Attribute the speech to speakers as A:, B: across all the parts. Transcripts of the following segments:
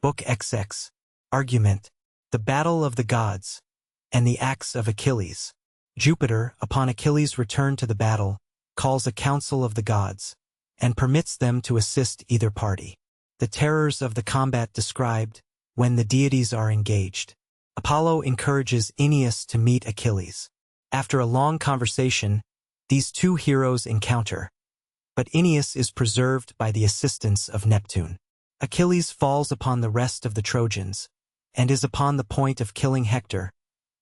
A: Book XX. Argument. The Battle of the Gods, and the Acts of Achilles. Jupiter, upon Achilles' return to the battle, calls a council of the gods, and permits them to assist either party. The terrors of the combat described, when the deities are engaged. Apollo encourages Aeneas to meet Achilles. After a long conversation, these two heroes encounter, but Aeneas is preserved by the assistance of Neptune. Achilles falls upon the rest of the Trojans, and is upon the point of killing Hector,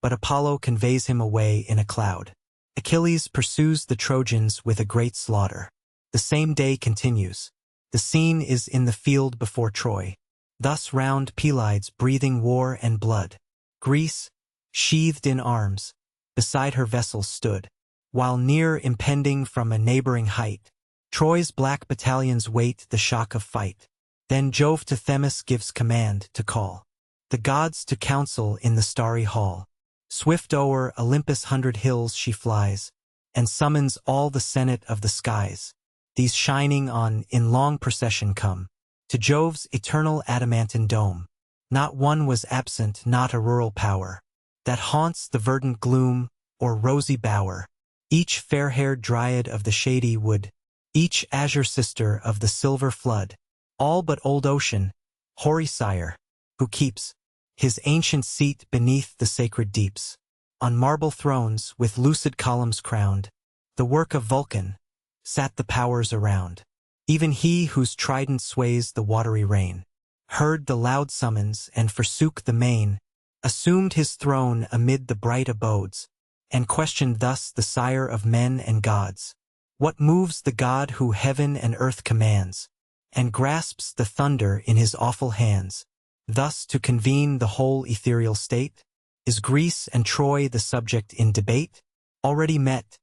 A: but Apollo conveys him away in a cloud. Achilles pursues the Trojans with a great slaughter. The same day continues. The scene is in the field before Troy. Thus round Pelides breathing war and blood. Greece, sheathed in arms, beside her vessels stood, while near impending from a neighboring height, Troy's black battalions wait the shock of fight. Then Jove to Themis gives command to call the gods to council in the starry hall. Swift o'er Olympus' 100 hills she flies, and summons all the senate of the skies. These shining on in long procession come to Jove's eternal adamantine dome. Not one was absent, not a rural power that haunts the verdant gloom or rosy bower. Each fair-haired dryad of the shady wood, each azure sister of the silver flood, all but old Ocean, hoary sire, who keeps his ancient seat beneath the sacred deeps. On marble thrones, with lucid columns crowned, the work of Vulcan, sat the powers around. Even he whose trident sways the watery rain, heard the loud summons and forsook the main, assumed his throne amid the bright abodes, and questioned thus the sire of men and gods. What moves the god who heaven and earth commands, and grasps the thunder in his awful hands, thus to convene the whole ethereal state? Is Greece and Troy the subject in debate? Already met,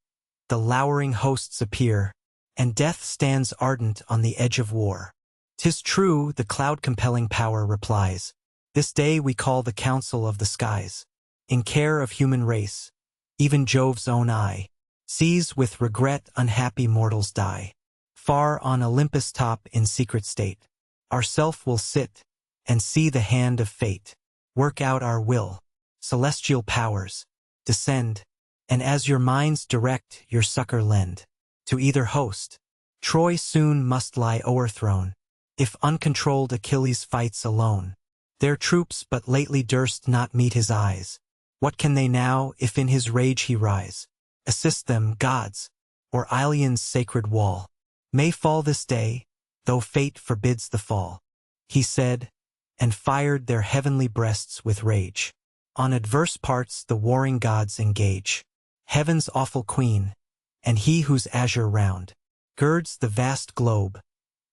A: the lowering hosts appear, and death stands ardent on the edge of war. 'Tis true, the cloud-compelling power replies, this day we call the council of the skies. In care of human race, even Jove's own eye sees with regret unhappy mortals die. Far on Olympus' top in secret state, ourself will sit, and see the hand of fate work out our will. Celestial powers, descend, and as your minds direct, your succor lend to either host. Troy soon must lie o'erthrown, if uncontrolled Achilles fights alone. Their troops but lately durst not meet his eyes. What can they now, if in his rage he rise? Assist them, gods, or Ilion's sacred wall may fall this day, though fate forbids the fall. He said, and fired their heavenly breasts with rage. On adverse parts the warring gods engage. Heaven's awful queen, and he whose azure round girds the vast globe,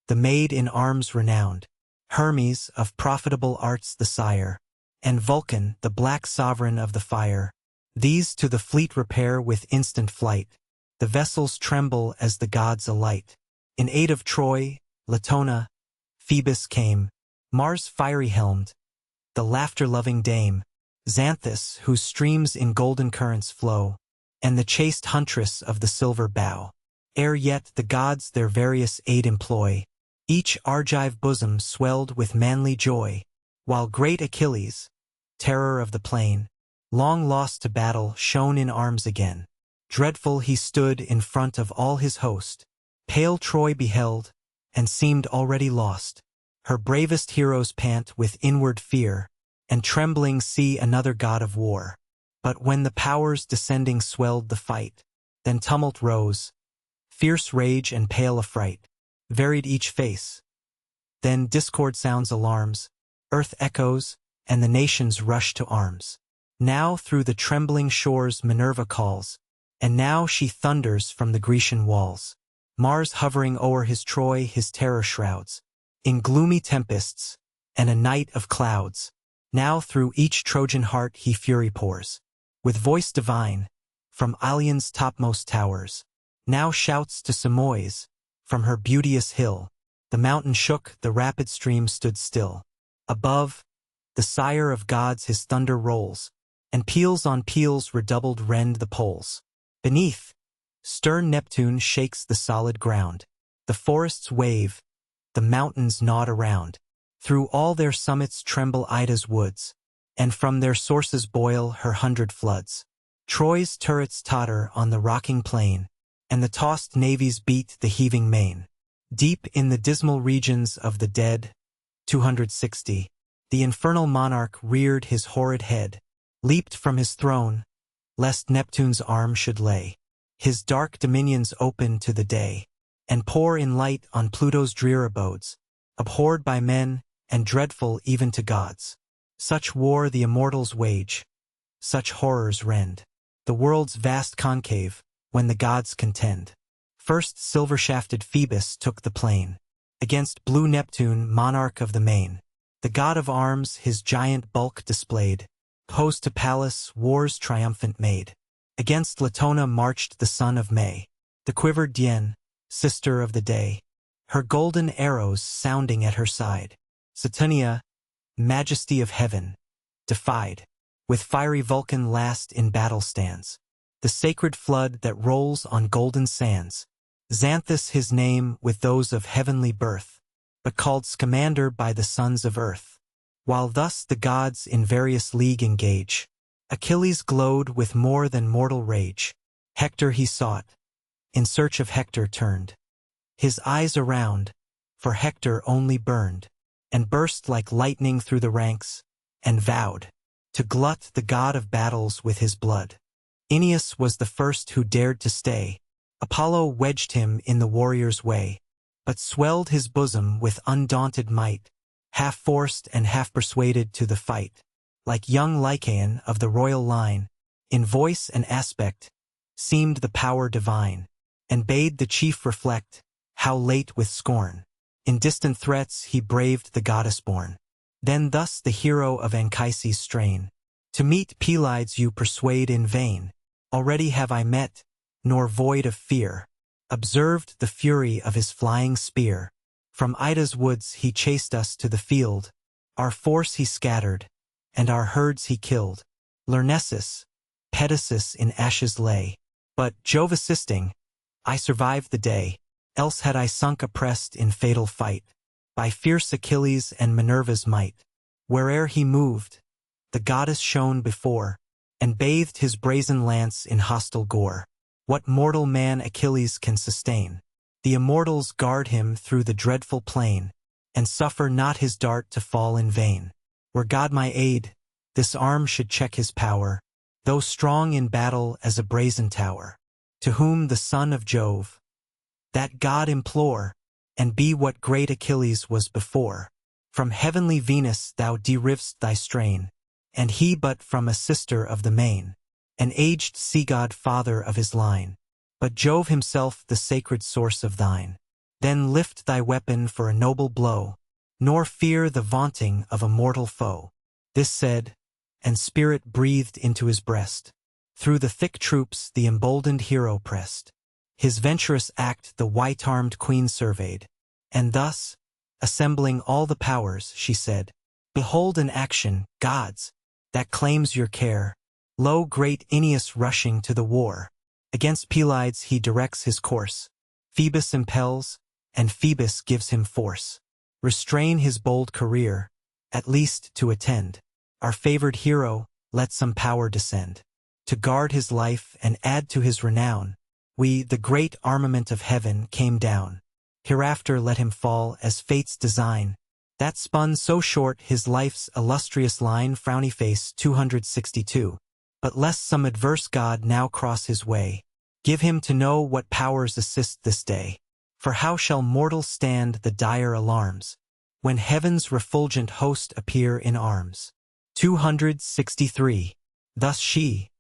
A: the maid in arms renowned, Hermes, of profitable arts the sire, and Vulcan, the black sovereign of the fire. These to the fleet repair with instant flight. The vessels tremble as the gods alight. In aid of Troy, Latona, Phoebus came, Mars fiery-helmed, the laughter-loving dame, Xanthus, whose streams in golden currents flow, and the chaste huntress of the silver bow. Ere yet the gods their various aid employ, each Argive bosom swelled with manly joy, while great Achilles, terror of the plain, long lost to battle, shone in arms again. Dreadful he stood in front of all his host. Pale Troy beheld, and seemed already lost. Her bravest heroes pant with inward fear, and trembling see another god of war. But when the powers descending swelled the fight, then tumult rose, fierce rage and pale affright varied each face. Then discord sounds alarms, earth echoes, and the nations rush to arms. Now through the trembling shores Minerva calls, and now she thunders from the Grecian walls. Mars hovering o'er his Troy his terror shrouds, in gloomy tempests, and a night of clouds. Now through each Trojan heart he fury pours, with voice divine, from Ilion's topmost towers. Now shouts to Simois, from her beauteous hill. The mountain shook, the rapid stream stood still. Above, the sire of gods his thunder rolls, and peals on peals redoubled rend the poles. Beneath, stern Neptune shakes the solid ground. The forests wave, the mountains nod around. Through all their summits tremble Ida's woods, and from their sources boil her 100 floods. Troy's turrets totter on the rocking plain, and the tossed navies beat the heaving main. Deep in the dismal regions of the dead, 260, the infernal monarch reared his horrid head, leaped from his throne, lest Neptune's arm should lay his dark dominions open to the day, and pour in light on Pluto's drear abodes, abhorred by men and dreadful even to gods. Such war the immortals wage, such horrors rend the world's vast concave when the gods contend. First silver-shafted Phoebus took the plain against blue Neptune, monarch of the main. The god of arms his giant bulk displayed, opposed to Pallas war's triumphant made. Against Latona marched the son of May, the quivered Dian, sister of the day, her golden arrows sounding at her side. Saturnia, majesty of heaven, defied, with fiery Vulcan last in battle stands. The sacred flood that rolls on golden sands. Xanthus his name with those of heavenly birth, but called Scamander by the sons of earth. While thus the gods in various league engage, Achilles glowed with more than mortal rage. Hector he sought, in search of Hector turned his eyes around, for Hector only burned, and burst like lightning through the ranks, and vowed to glut the god of battles with his blood. Aeneas was the first who dared to stay. Apollo wedged him in the warrior's way, but swelled his bosom with undaunted might, half forced and half persuaded to the fight. Like young Lycaon of the royal line, in voice and aspect, seemed the power divine, and bade the chief reflect, how late with scorn, in distant threats he braved the goddess-born. Then thus the hero of Anchises strain, to meet Pelides you persuade in vain. Already have I met, nor void of fear, observed the fury of his flying spear. From Ida's woods he chased us to the field, our force he scattered, and our herds he killed. Lyrnessus, Pedasus in ashes lay, but, Jove assisting, I survived the day, else had I sunk oppressed in fatal fight, by fierce Achilles and Minerva's might. Where'er he moved, the goddess shone before, and bathed his brazen lance in hostile gore. What mortal man Achilles can sustain? The immortals guard him through the dreadful plain, and suffer not his dart to fall in vain. Were God my aid, this arm should check his power, though strong in battle as a brazen tower. To whom the son of Jove, that god implore, and be what great Achilles was before. From heavenly Venus thou deriv'st thy strain, and he but from a sister of the main, an aged sea-god father of his line, but Jove himself the sacred source of thine. Then lift thy weapon for a noble blow, nor fear the vaunting of a mortal foe. This said, and spirit breathed into his breast. Through the thick troops the emboldened hero pressed. His venturous act the white-armed queen surveyed, and thus, assembling all the powers, she said, Behold an action, gods, that claims your care. Lo, great Aeneas rushing to the war. Against Pelides he directs his course. Phoebus impels, and Phoebus gives him force. Restrain his bold career, at least to attend. Our favored hero, let some power descend. To guard his life and add to his renown, we, the great armament of heaven, came down. Hereafter let him fall as fate's design, that spun so short his life's illustrious line. Frowny face 262. But lest some adverse god now cross his way, give him to know what powers assist this day. For how shall mortals stand the dire alarms, when heaven's refulgent host appear in arms? 263. Thus she,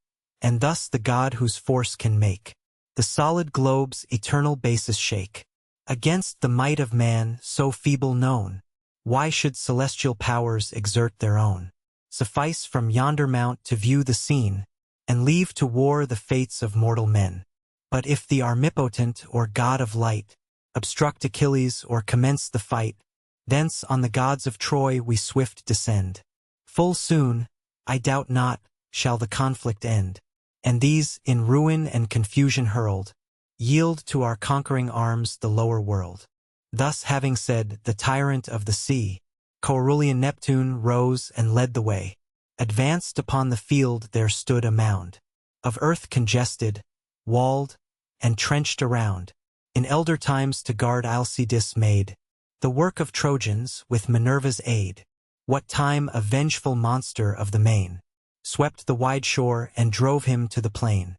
A: and thus the god whose force can make the solid globe's eternal basis shake. Against the might of man so feeble known, why should celestial powers exert their own? Suffice from yonder mount to view the scene, and leave to war the fates of mortal men. But if the Armipotent or god of light obstruct Achilles or commence the fight, thence on the gods of Troy we swift descend. Full soon, I doubt not, shall the conflict end, and these, in ruin and confusion hurled, yield to our conquering arms the lower world. Thus having said, the tyrant of the sea Coerulean Neptune rose and led the way. Advanced upon the field there stood a mound of earth congested, walled, and trenched around. In elder times to guard Alcides made the work of Trojans with Minerva's aid. What time a vengeful monster of the main swept the wide shore and drove him to the plain.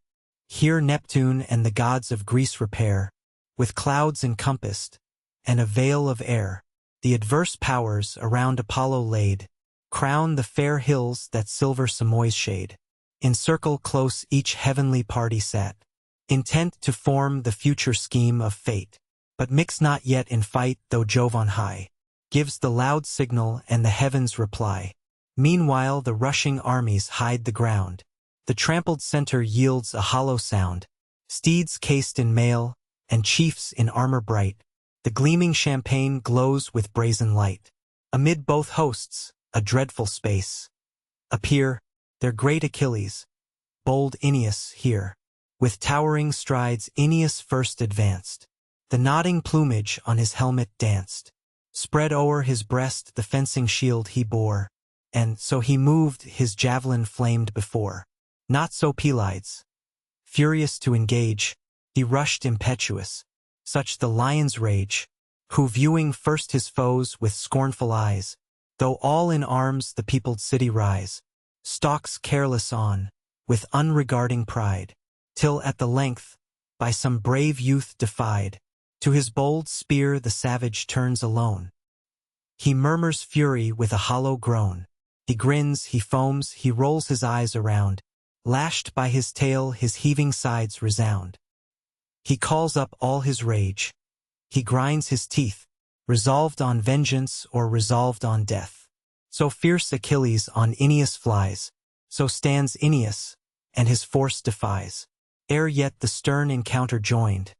A: Here Neptune and the gods of Greece repair, with clouds encompassed, and a veil of air. The adverse powers around Apollo laid, crown the fair hills that silver Simois shade. In circle close each heavenly party sat, intent to form the future scheme of fate. But mix not yet in fight, though Jove on high gives the loud signal and the heavens reply. Meanwhile the rushing armies hide the ground. The trampled center yields a hollow sound. Steeds cased in mail, and chiefs in armor bright. The gleaming champaign glows with brazen light. Amid both hosts, a dreadful space appear, their great Achilles, bold Aeneas here. With towering strides Aeneas first advanced. The nodding plumage on his helmet danced. Spread o'er his breast the fencing shield he bore, and so he moved his javelin flamed before. Not so Pelides. Furious to engage, he rushed impetuous, such the lion's rage, who viewing first his foes with scornful eyes, though all in arms the peopled city rise, stalks careless on, with unregarding pride, till at the length, by some brave youth defied, to his bold spear the savage turns alone. He murmurs fury with a hollow groan. He grins, he foams, he rolls his eyes around. Lashed by his tail his heaving sides resound. He calls up all his rage. He grinds his teeth, resolved on vengeance or resolved on death. So fierce Achilles on Aeneas flies. So stands Aeneas, and his force defies. Ere yet the stern encounter joined,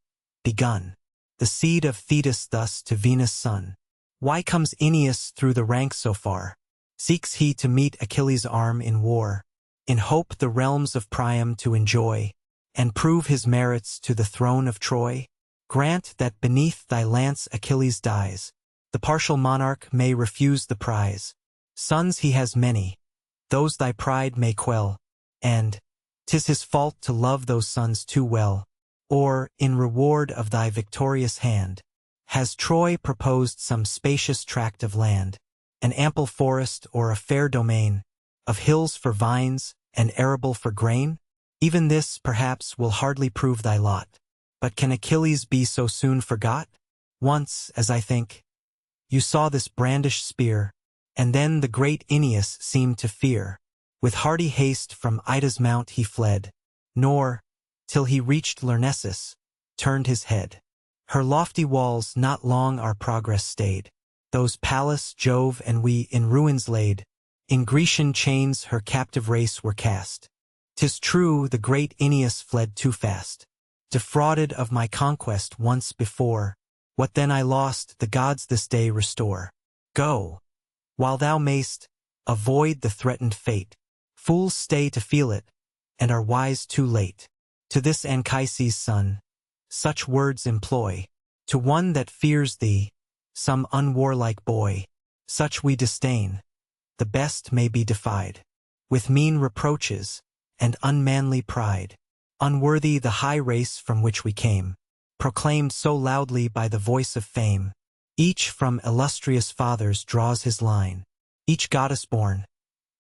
A: begun. The seed of Thetis thus to Venus' son. Why comes Aeneas through the ranks so far? Seeks he to meet Achilles' arm in war, in hope the realms of Priam to enjoy, and prove his merits to the throne of Troy? Grant that beneath thy lance Achilles dies. The partial monarch may refuse the prize. Sons he has many, those thy pride may quell, and 'tis his fault to love those sons too well. Or, in reward of thy victorious hand, has Troy proposed some spacious tract of land, an ample forest or a fair domain, of hills for vines, and arable for grain? Even this, perhaps, will hardly prove thy lot. But can Achilles be so soon forgot? Once, as I think, you saw this brandished spear, and then the great Aeneas seemed to fear. With hearty haste from Ida's mount he fled, nor, till he reached Lyrnessus, turned his head. Her lofty walls not long our progress stayed. Those Pallas, Jove, and we in ruins laid. In Grecian chains her captive race were cast. 'Tis true the great Aeneas fled too fast. Defrauded of my conquest once before, what then I lost the gods this day restore. Go, while thou mayst, avoid the threatened fate. Fools stay to feel it, and are wise too late. To this Anchises' son, such words employ. To one that fears thee, some unwarlike boy, such we disdain. The best may be defied, with mean reproaches, and unmanly pride. Unworthy the high race from which we came, proclaimed so loudly by the voice of fame. Each from illustrious fathers draws his line, each goddess born,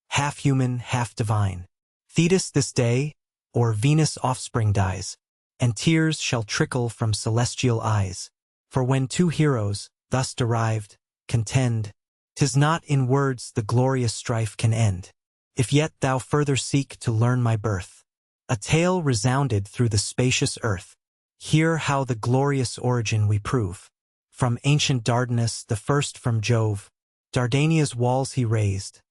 A: half human, half divine. Thetis this day, or Venus' offspring dies, and tears shall trickle from celestial eyes. For when two heroes, thus derived, contend, 'tis not in words the glorious strife can end. If yet thou further seek to learn my birth, a tale resounded through the spacious earth. Hear how the glorious origin we prove. From ancient Dardanus, the first from Jove, Dardania's walls he raised.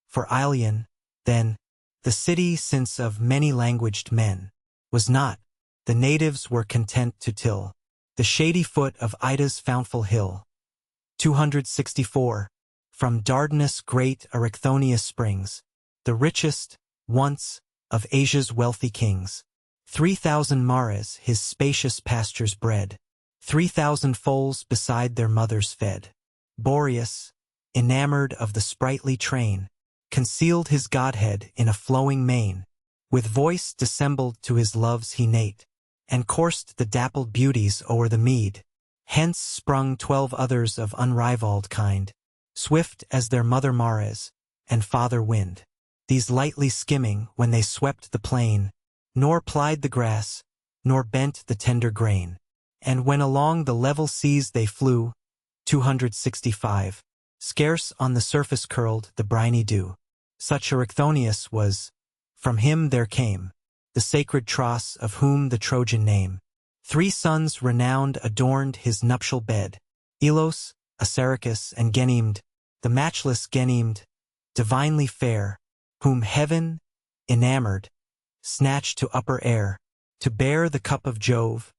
A: For Ilion, then, the city since of many-languaged men, was not, the natives were content to till the shady foot of Ida's fountful hill. 264. From Dardanus great Erichthonius springs, the richest, once, of Asia's wealthy kings. 3,000 mares his spacious pastures bred, 3,000 foals beside their mothers fed. Boreas, enamored of the sprightly train, concealed his godhead in a flowing mane, with voice dissembled to his loves he nate, and coursed the dappled beauties o'er the mead. Hence sprung 12 others of unrivalled kind, swift as their mother Mares, and father Wind. These lightly skimming when they swept the plain, nor plied the grass, nor bent the tender grain. And when along the level seas they flew, 265, scarce on the surface curled the briny dew. Such Erichthonius was, from him there came the sacred Tros, of whom the Trojan name. 3 sons renowned adorned his nuptial bed, Elos, Assaracus, and Ganymede, the matchless Ganymede, divinely fair, whom heaven, enamored, snatched to upper air, to bear the cup of Jove,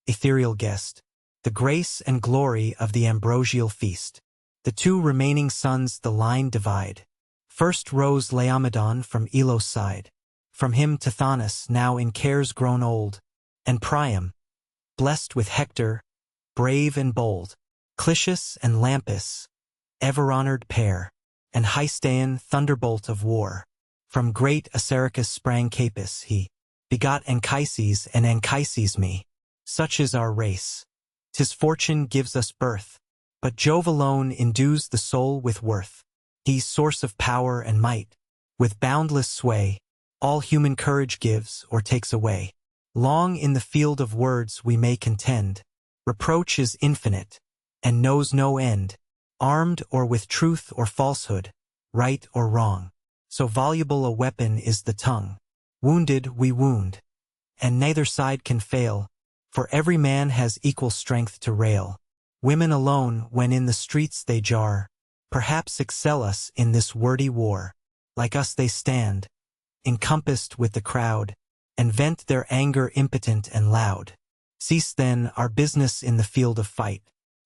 A: ethereal guest, the grace and glory of the ambrosial feast. The 2 remaining sons the line divide. First rose Laomedon from Elos' side, from him Tithonus, now in cares grown old, and Priam, blessed with Hector, brave and bold, Clitius and Lampus, ever-honored pair, and Hystain, thunderbolt of war. From great Assaracus sprang Capys, he begot Anchises, and Anchises me. Such is our race. 'Tis fortune gives us birth, but Jove alone endues the soul with worth. He's source of power and might, with boundless sway, all human courage gives or takes away. Long in the field of words we may contend, reproach is infinite, and knows no end, armed or with truth or falsehood, right or wrong. So voluble a weapon is the tongue. Wounded we wound, and neither side can fail, for every man has equal strength to rail. Women alone, when in the streets they jar, perhaps excel us in this wordy war. Like us they stand, encompassed with the crowd, and vent their anger impotent and loud. Cease then, our business in the field of fight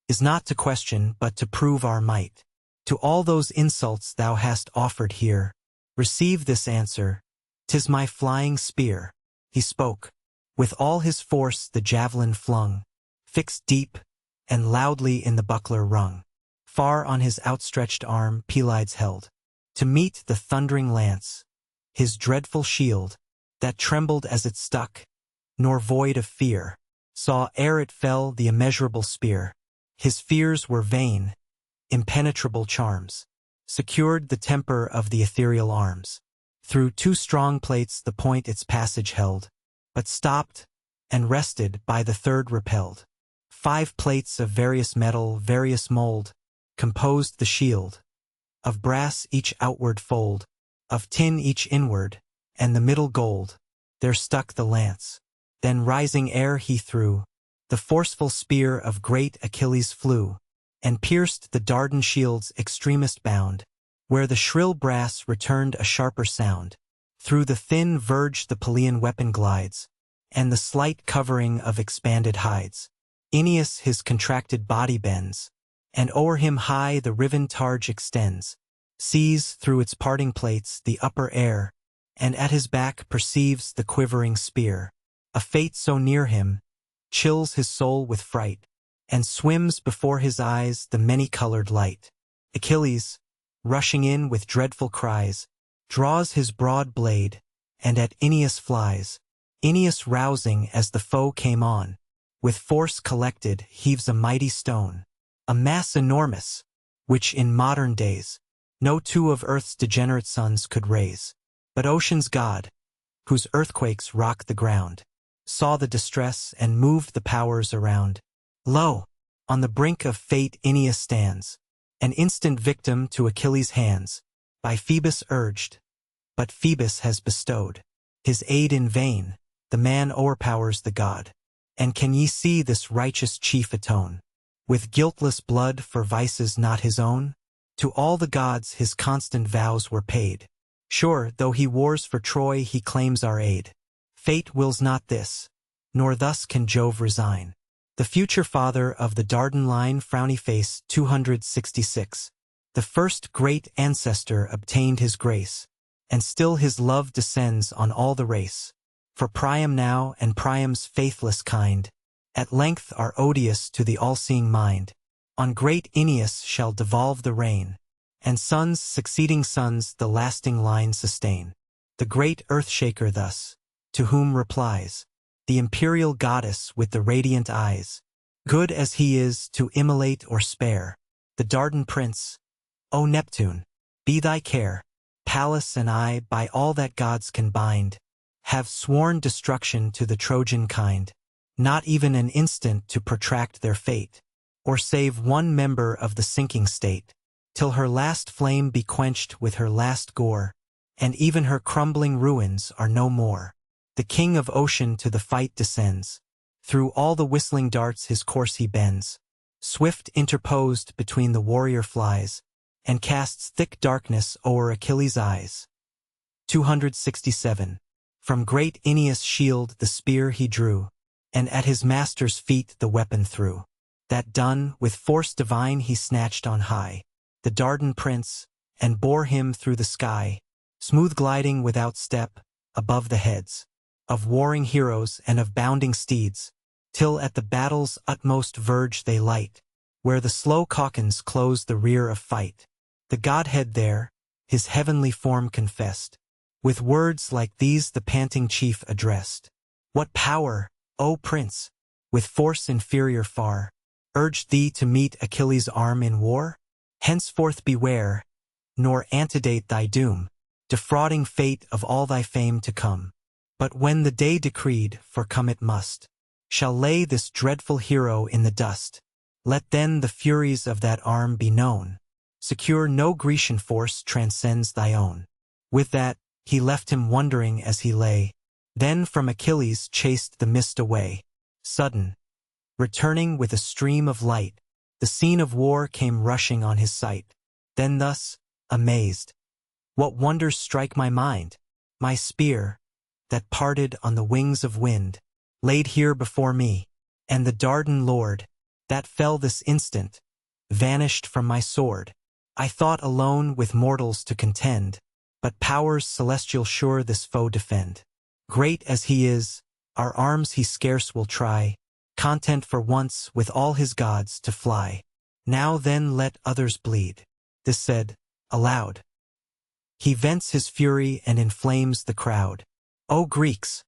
A: is not to question but to prove our might. To all those insults thou hast offered here, receive this answer, 'tis my flying spear. He spoke. With all his force the javelin flung, fixed deep, and loudly in the buckler rung. Far on his outstretched arm Pelides held, to meet the thundering lance, his dreadful shield, that trembled as it stuck, nor void of fear, saw ere it fell the immeasurable spear. His fears were vain, impenetrable charms secured the temper of the ethereal arms. Through 2 strong plates the point its passage held, but stopped, and rested by the 3rd repelled. 5 plates of various metal, various mold, composed the shield. Of brass each outward fold, of tin each inward, and the middle gold. There stuck the lance. Then rising ere he threw, the forceful spear of great Achilles flew, and pierced the Dardan shield's extremest bound, where the shrill brass returned a sharper sound. Through the thin verge the Pelian weapon glides, and the slight covering of expanded hides. Aeneas his contracted body bends, and o'er him high the riven targe extends, sees through its parting plates the upper air, and at his back perceives the quivering spear. A fate so near him chills his soul with fright, and swims before his eyes the many-colored light. Achilles, rushing in with dreadful cries, draws his broad blade, and at Aeneas flies. Aeneas rousing as the foe came on, with force collected heaves a mighty stone, a mass enormous, which in modern days no 2 of earth's degenerate sons could raise. But ocean's god, whose earthquakes rock the ground, saw the distress and moved the powers around. Lo! On the brink of fate Aeneas stands, an instant victim to Achilles' hands, by Phoebus urged, but Phoebus has bestowed his aid in vain. The man o'erpowers the god. And can ye see this righteous chief atone with guiltless blood for vices not his own? To all the gods his constant vows were paid. Sure, though he wars for Troy, he claims our aid. Fate wills not this, nor thus can Jove resign. The future father of the Dardan line, frowny face, 266. The first great ancestor obtained his grace, and still his love descends on all the race. For Priam now, and Priam's faithless kind, at length are odious to the all-seeing mind. On great Aeneas shall devolve the reign, and sons succeeding sons the lasting line sustain. The great earth-shaker thus, to whom replies the imperial goddess with the radiant eyes, good as he is to immolate or spare, the Dardan prince, O Neptune, be thy care. Pallas and I, by all that gods can bind, have sworn destruction to the Trojan kind, not even an instant to protract their fate, or save one member of the sinking state, till her last flame be quenched with her last gore, and even her crumbling ruins are no more. The king of ocean to the fight descends, through all the whistling darts his course he bends, swift interposed between the warrior flies, and casts thick darkness o'er Achilles' eyes. 267. From great Aeneas' shield the spear he drew, and at his master's feet the weapon threw. That done, with force divine he snatched on high the Dardan prince, and bore him through the sky, smooth gliding without step, above the heads of warring heroes and of bounding steeds, till at the battle's utmost verge they light, where the slow calkins close the rear of fight. The Godhead there, his heavenly form confessed, with words like these the panting chief addressed. What power, O Prince, with force inferior far, urged thee to meet Achilles' arm in war? Henceforth beware, nor antedate thy doom, defrauding fate of all thy fame to come. But when the day decreed, for come it must, shall lay this dreadful hero in the dust, let then the furies of that arm be known. Secure no Grecian force transcends thy own. With that, he left him wondering as he lay, then from Achilles chased the mist away. Sudden, returning with a stream of light, the scene of war came rushing on his sight. Then thus, amazed, what wonders strike my mind? My spear, that parted on the wings of wind, laid here before me, and the Dardan lord, that fell this instant, vanished from my sword. I thought alone with mortals to contend, but powers celestial sure this foe defend. Great as he is, our arms he scarce will try, content for once with all his gods to fly. Now then let others bleed. This said, aloud, he vents his fury and inflames the crowd. O Greeks,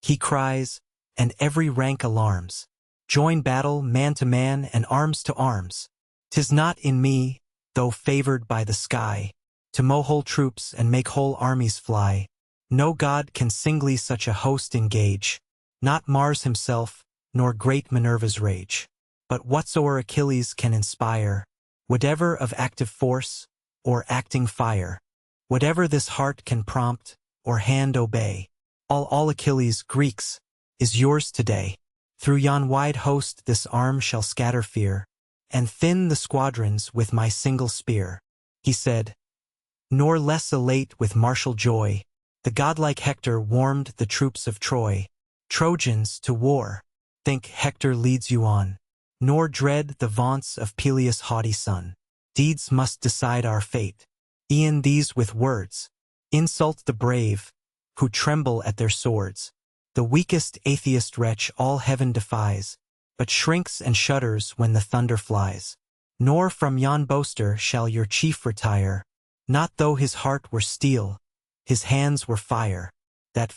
A: he cries, and every rank alarms. Join battle man to man and arms to arms. 'Tis not in me, though favored by the sky, to mow whole troops and make whole armies fly. No god can singly such a host engage, not Mars himself, nor great Minerva's rage. But whatsoe'er Achilles can inspire, whatever of active force, or acting fire, whatever this heart can prompt, or hand obey, all Achilles, Greeks, is yours today. Through yon wide host this arm shall scatter fear, and thin the squadrons with my single spear. He said, nor less elate with martial joy, the godlike Hector warmed the troops of Troy. Trojans, to war, think Hector leads you on, nor dread the vaunts of Peleus' haughty son. Deeds must decide our fate. E'en these with words insult the brave, who tremble at their swords. The weakest atheist wretch all heaven defies, but shrinks and shudders when the thunder flies. Nor from yon boaster shall your chief retire, not though his heart were steel, his hands were fire. That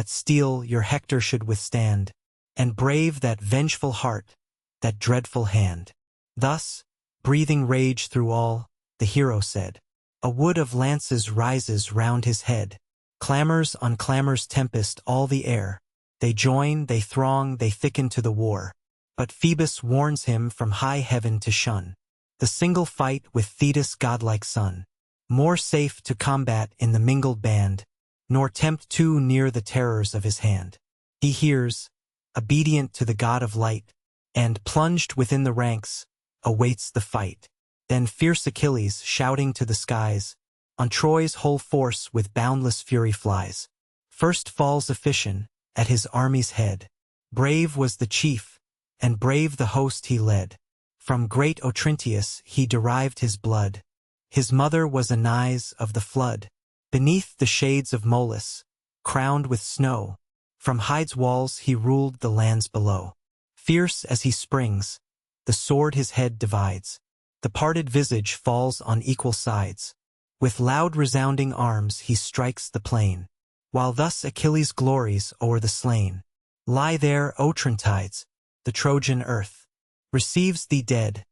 A: steel your Hector should withstand, and brave that vengeful heart, that dreadful hand. Thus, breathing rage through all, the hero said. A wood of lances rises round his head, clamors on clamors tempest all the air. They join, they throng, they thicken to the war. But Phoebus warns him from high heaven to shun the single fight with Thetis' godlike son. More safe to combat in the mingled band, nor tempt too near the terrors of his hand. He hears, obedient to the god of light, and, plunged within the ranks, awaits the fight. Then fierce Achilles, shouting to the skies, on Troy's whole force with boundless fury flies. First falls Ephition, at his army's head. Brave was the chief, and brave the host he led. From great Otrynteus he derived his blood. His mother was Anais of the flood. Beneath the shades of Molus, crowned with snow, from Hyde's walls he ruled the lands below. Fierce as he springs, the sword his head divides. The parted visage falls on equal sides. With loud resounding arms he strikes the plain. While thus Achilles glories o'er the slain. Lie there, O Trinities, the Trojan earth receives thee dead,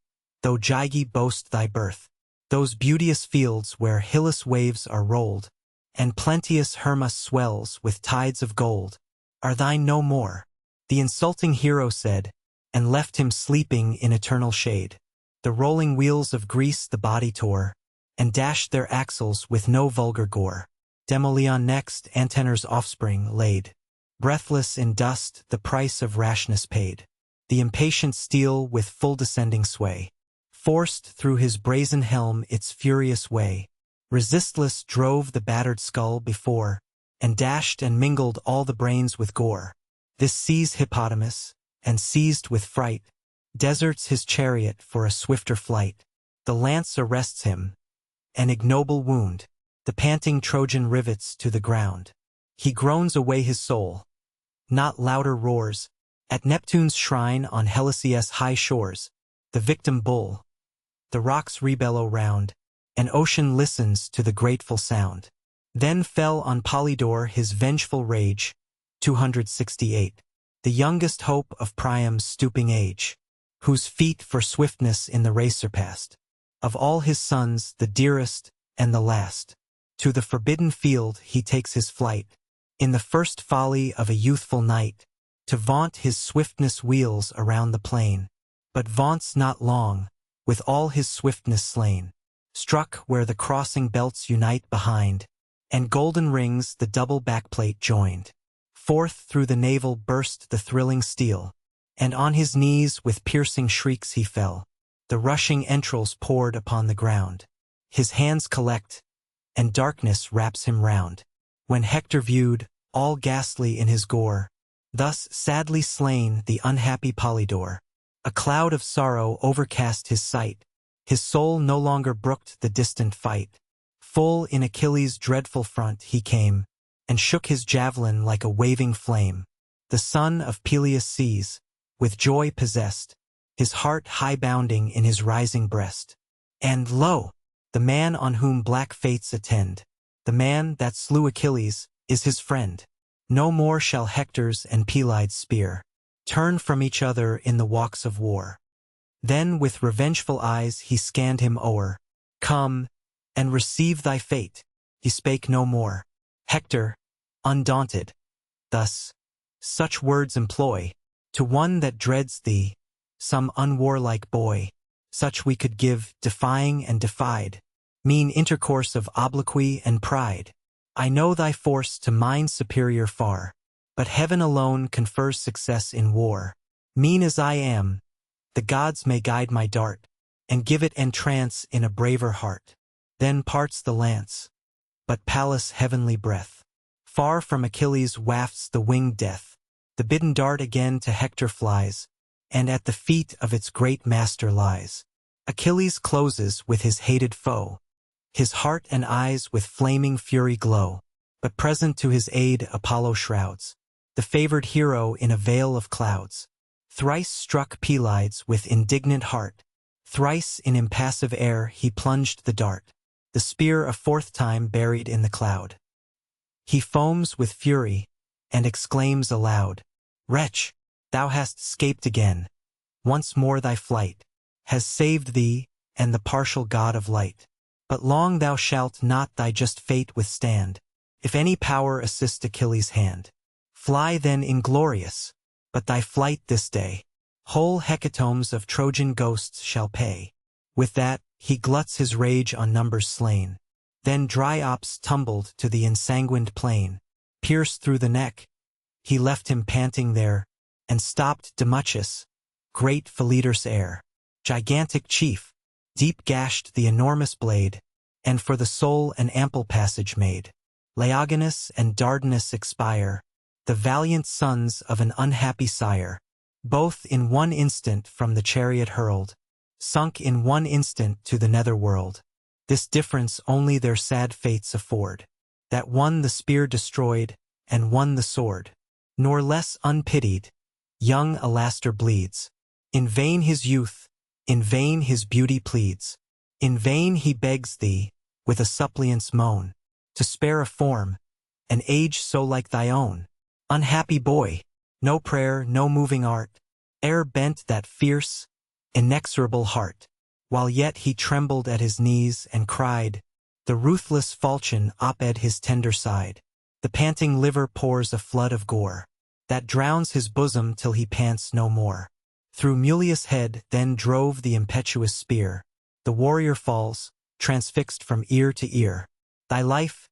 A: though Gygae boast thy birth. Those beauteous fields where Hyllus waves are rolled, and plenteous Hermus swells with tides of gold, are thine no more, the insulting hero said, and left him sleeping in eternal shade. The rolling wheels of Greece the body tore, and dashed their axles with no vulgar gore. Demoleon next, Antenor's offspring, laid, breathless in dust, the price of rashness paid. The impatient steel with full descending sway forced through his brazen helm its furious way. Resistless drove the battered skull before, and dashed and mingled all the brains with gore. This sees Hippodamus, and seized with fright, deserts his chariot for a swifter flight. The lance arrests him, an ignoble wound, the panting Trojan rivets to the ground. He groans away his soul, not louder roars, at Neptune's shrine on Helicus' high shores. The victim bull, the rocks rebellow round, and ocean listens to the grateful sound. Then fell on Polydore his vengeful rage, 268, the youngest hope of Priam's stooping age, whose feet for swiftness in the race surpassed. Of all his sons the dearest and the last. To the forbidden field he takes his flight, in the first folly of a youthful knight, to vaunt his swiftness wheels around the plain, but vaunts not long, with all his swiftness slain. Struck where the crossing belts unite behind, and golden rings the double backplate joined. Forth through the navel burst the thrilling steel, and on his knees with piercing shrieks he fell. The rushing entrails poured upon the ground. His hands collect, and darkness wraps him round. When Hector viewed, all ghastly in his gore, thus sadly slain the unhappy Polydore, a cloud of sorrow overcast his sight. His soul no longer brooked the distant fight. Full in Achilles' dreadful front he came, and shook his javelin like a waving flame. The son of Peleus sees, with joy possessed, his heart high-bounding in his rising breast. And lo! The man on whom black fates attend, the man that slew Achilles, is his friend. No more shall Hector's and Pelides' spear turn from each other in the walks of war. Then with revengeful eyes he scanned him o'er. Come, and receive thy fate. He spake no more. Hector, undaunted, thus, such words employ, to one that dreads thee, some unwarlike boy, such we could give, defying and defied, mean intercourse of obloquy and pride. I know thy force to mine superior far, but heaven alone confers success in war. Mean as I am, the gods may guide my dart, and give it entrance in a braver heart. Then parts the lance, but Pallas' heavenly breath far from Achilles wafts the winged death. The bidden dart again to Hector flies, and at the feet of its great master lies. Achilles closes with his hated foe, his heart and eyes with flaming fury glow, but present to his aid Apollo shrouds, the favored hero in a veil of clouds. Thrice struck Pelides with indignant heart, thrice in impassive air he plunged the dart, the spear a fourth time buried in the cloud. He foams with fury, and exclaims aloud, Wretch, thou hast scaped again. Once more thy flight has saved thee, and the partial god of light. But long thou shalt not thy just fate withstand, if any power assist Achilles' hand. Fly then inglorious, but thy flight this day whole hecatombs of Trojan ghosts shall pay. With that, he gluts his rage on numbers slain. Then Dryops tumbled to the ensanguined plain. Pierced through the neck, he left him panting there, and stopped Demuchus, great Philetor's heir. Gigantic chief, deep gashed the enormous blade, and for the soul an ample passage made. Laogonus and Dardanus expire, the valiant sons of an unhappy sire, both in one instant from the chariot hurled, sunk in one instant to the nether world. This difference only their sad fates afford, that one the spear destroyed, and one the sword. Nor less unpitied, young Alastor bleeds. In vain his youth, In vain his beauty pleads. In vain he begs thee, with a suppliant's moan, to spare a form, an age so like thy own. Unhappy boy, no prayer, no moving art, e'er bent that fierce, inexorable heart. While yet he trembled at his knees and cried, the ruthless falchion op-ed his tender side. The panting liver pours a flood of gore, that drowns his bosom till he pants no more. Through Mulius' head then drove the impetuous spear. The warrior falls, transfixed from ear to ear. Thy life,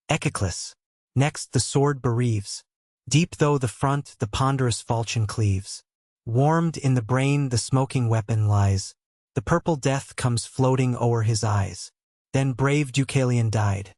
A: Echeclus, next the sword bereaves. Deep though the front the ponderous falchion cleaves. Warmed in the brain the smoking weapon lies. The purple death comes floating o'er his eyes. Then brave Deucalion died.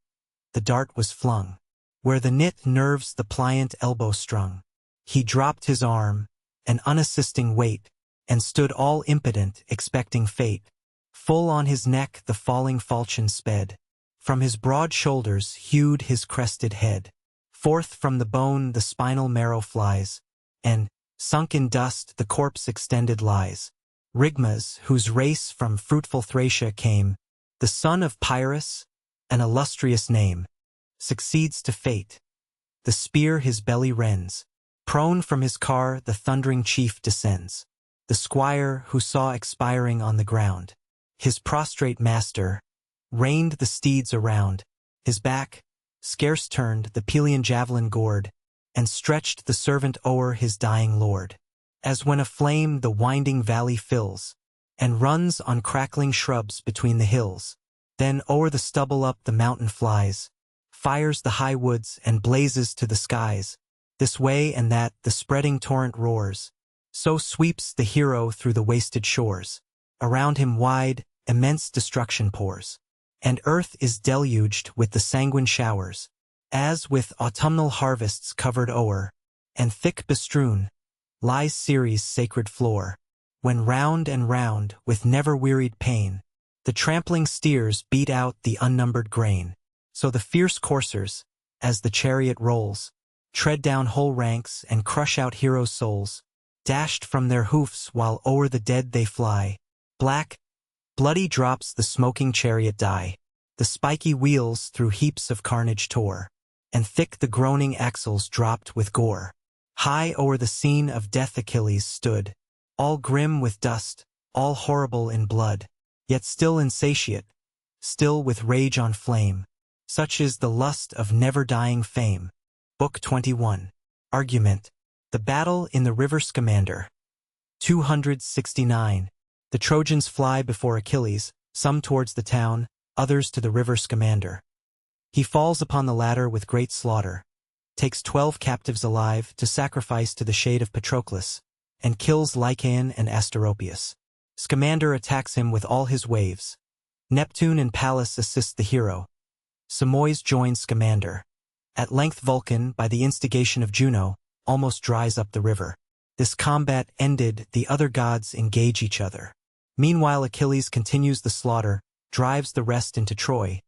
A: The dart was flung where the knit nerves the pliant elbow strung. He dropped his arm, an unassisting weight, and stood all impotent, expecting fate. Full on his neck the falling falchion sped. From his broad shoulders hewed his crested head. Forth from the bone the spinal marrow flies, and, sunk in dust, the corpse extended lies. Rigmas, whose race from fruitful Thracia came, the son of Pyrrhus, an illustrious name, succeeds to fate. The spear his belly rends. Prone from his car the thundering chief descends. The squire, who saw expiring on the ground his prostrate master, reined the steeds around. His back, scarce turned, the Pelian javelin gored, and stretched the servant o'er his dying lord. As when a flame the winding valley fills, and runs on crackling shrubs between the hills, then o'er the stubble up the mountain flies, fires the high woods and blazes to the skies. This way and that the spreading torrent roars, so sweeps the hero through the wasted shores. Around him wide, immense destruction pours, and earth is deluged with the sanguine showers, as with autumnal harvests covered o'er, and thick bestrewn, lies Ceres' sacred floor, when round and round, with never-wearied pain, the trampling steers beat out the unnumbered grain. So the fierce coursers, as the chariot rolls, tread down whole ranks and crush out heroes' souls, dashed from their hoofs while o'er the dead they fly. Black, bloody drops the smoking chariot die. The spiky wheels through heaps of carnage tore, and thick the groaning axles dropped with gore. High o'er the scene of death Achilles stood, all grim with dust, all horrible in blood, yet still insatiate, still with rage on flame. Such is the lust of never-dying fame. Book 21. Argument. The battle in the river Scamander. 269. The Trojans fly before Achilles, some towards the town, others to the river Scamander. He falls upon the latter with great slaughter, takes 12 captives alive to sacrifice to the shade of Patroclus, and kills Lycaon and Asteropaeus. Scamander attacks him with all his waves. Neptune and Pallas assist the hero. Simois joins Scamander. At length Vulcan, by the instigation of Juno, almost dries up the river. This combat ended, the other gods engage each other. Meanwhile Achilles continues the slaughter, drives the rest into Troy.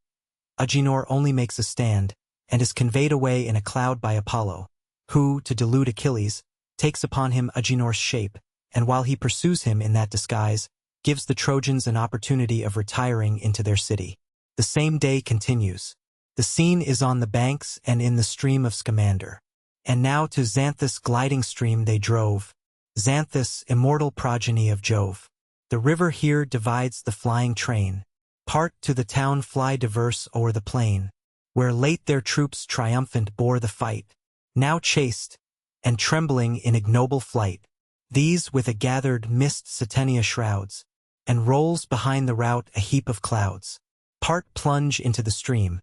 A: Agenor only makes a stand, and is conveyed away in a cloud by Apollo, who, to delude Achilles, takes upon him Agenor's shape, and while he pursues him in that disguise, gives the Trojans an opportunity of retiring into their city. The same day continues. The scene is on the banks and in the stream of Scamander. And now to Xanthus' gliding stream they drove, Xanthus, immortal progeny of Jove. The river here divides the flying train. Part to the town fly diverse o'er the plain, where late their troops triumphant bore the fight, now chased, and trembling in ignoble flight. These with a gathered mist Satenia shrouds, and rolls behind the rout a heap of clouds. Part plunge into the stream.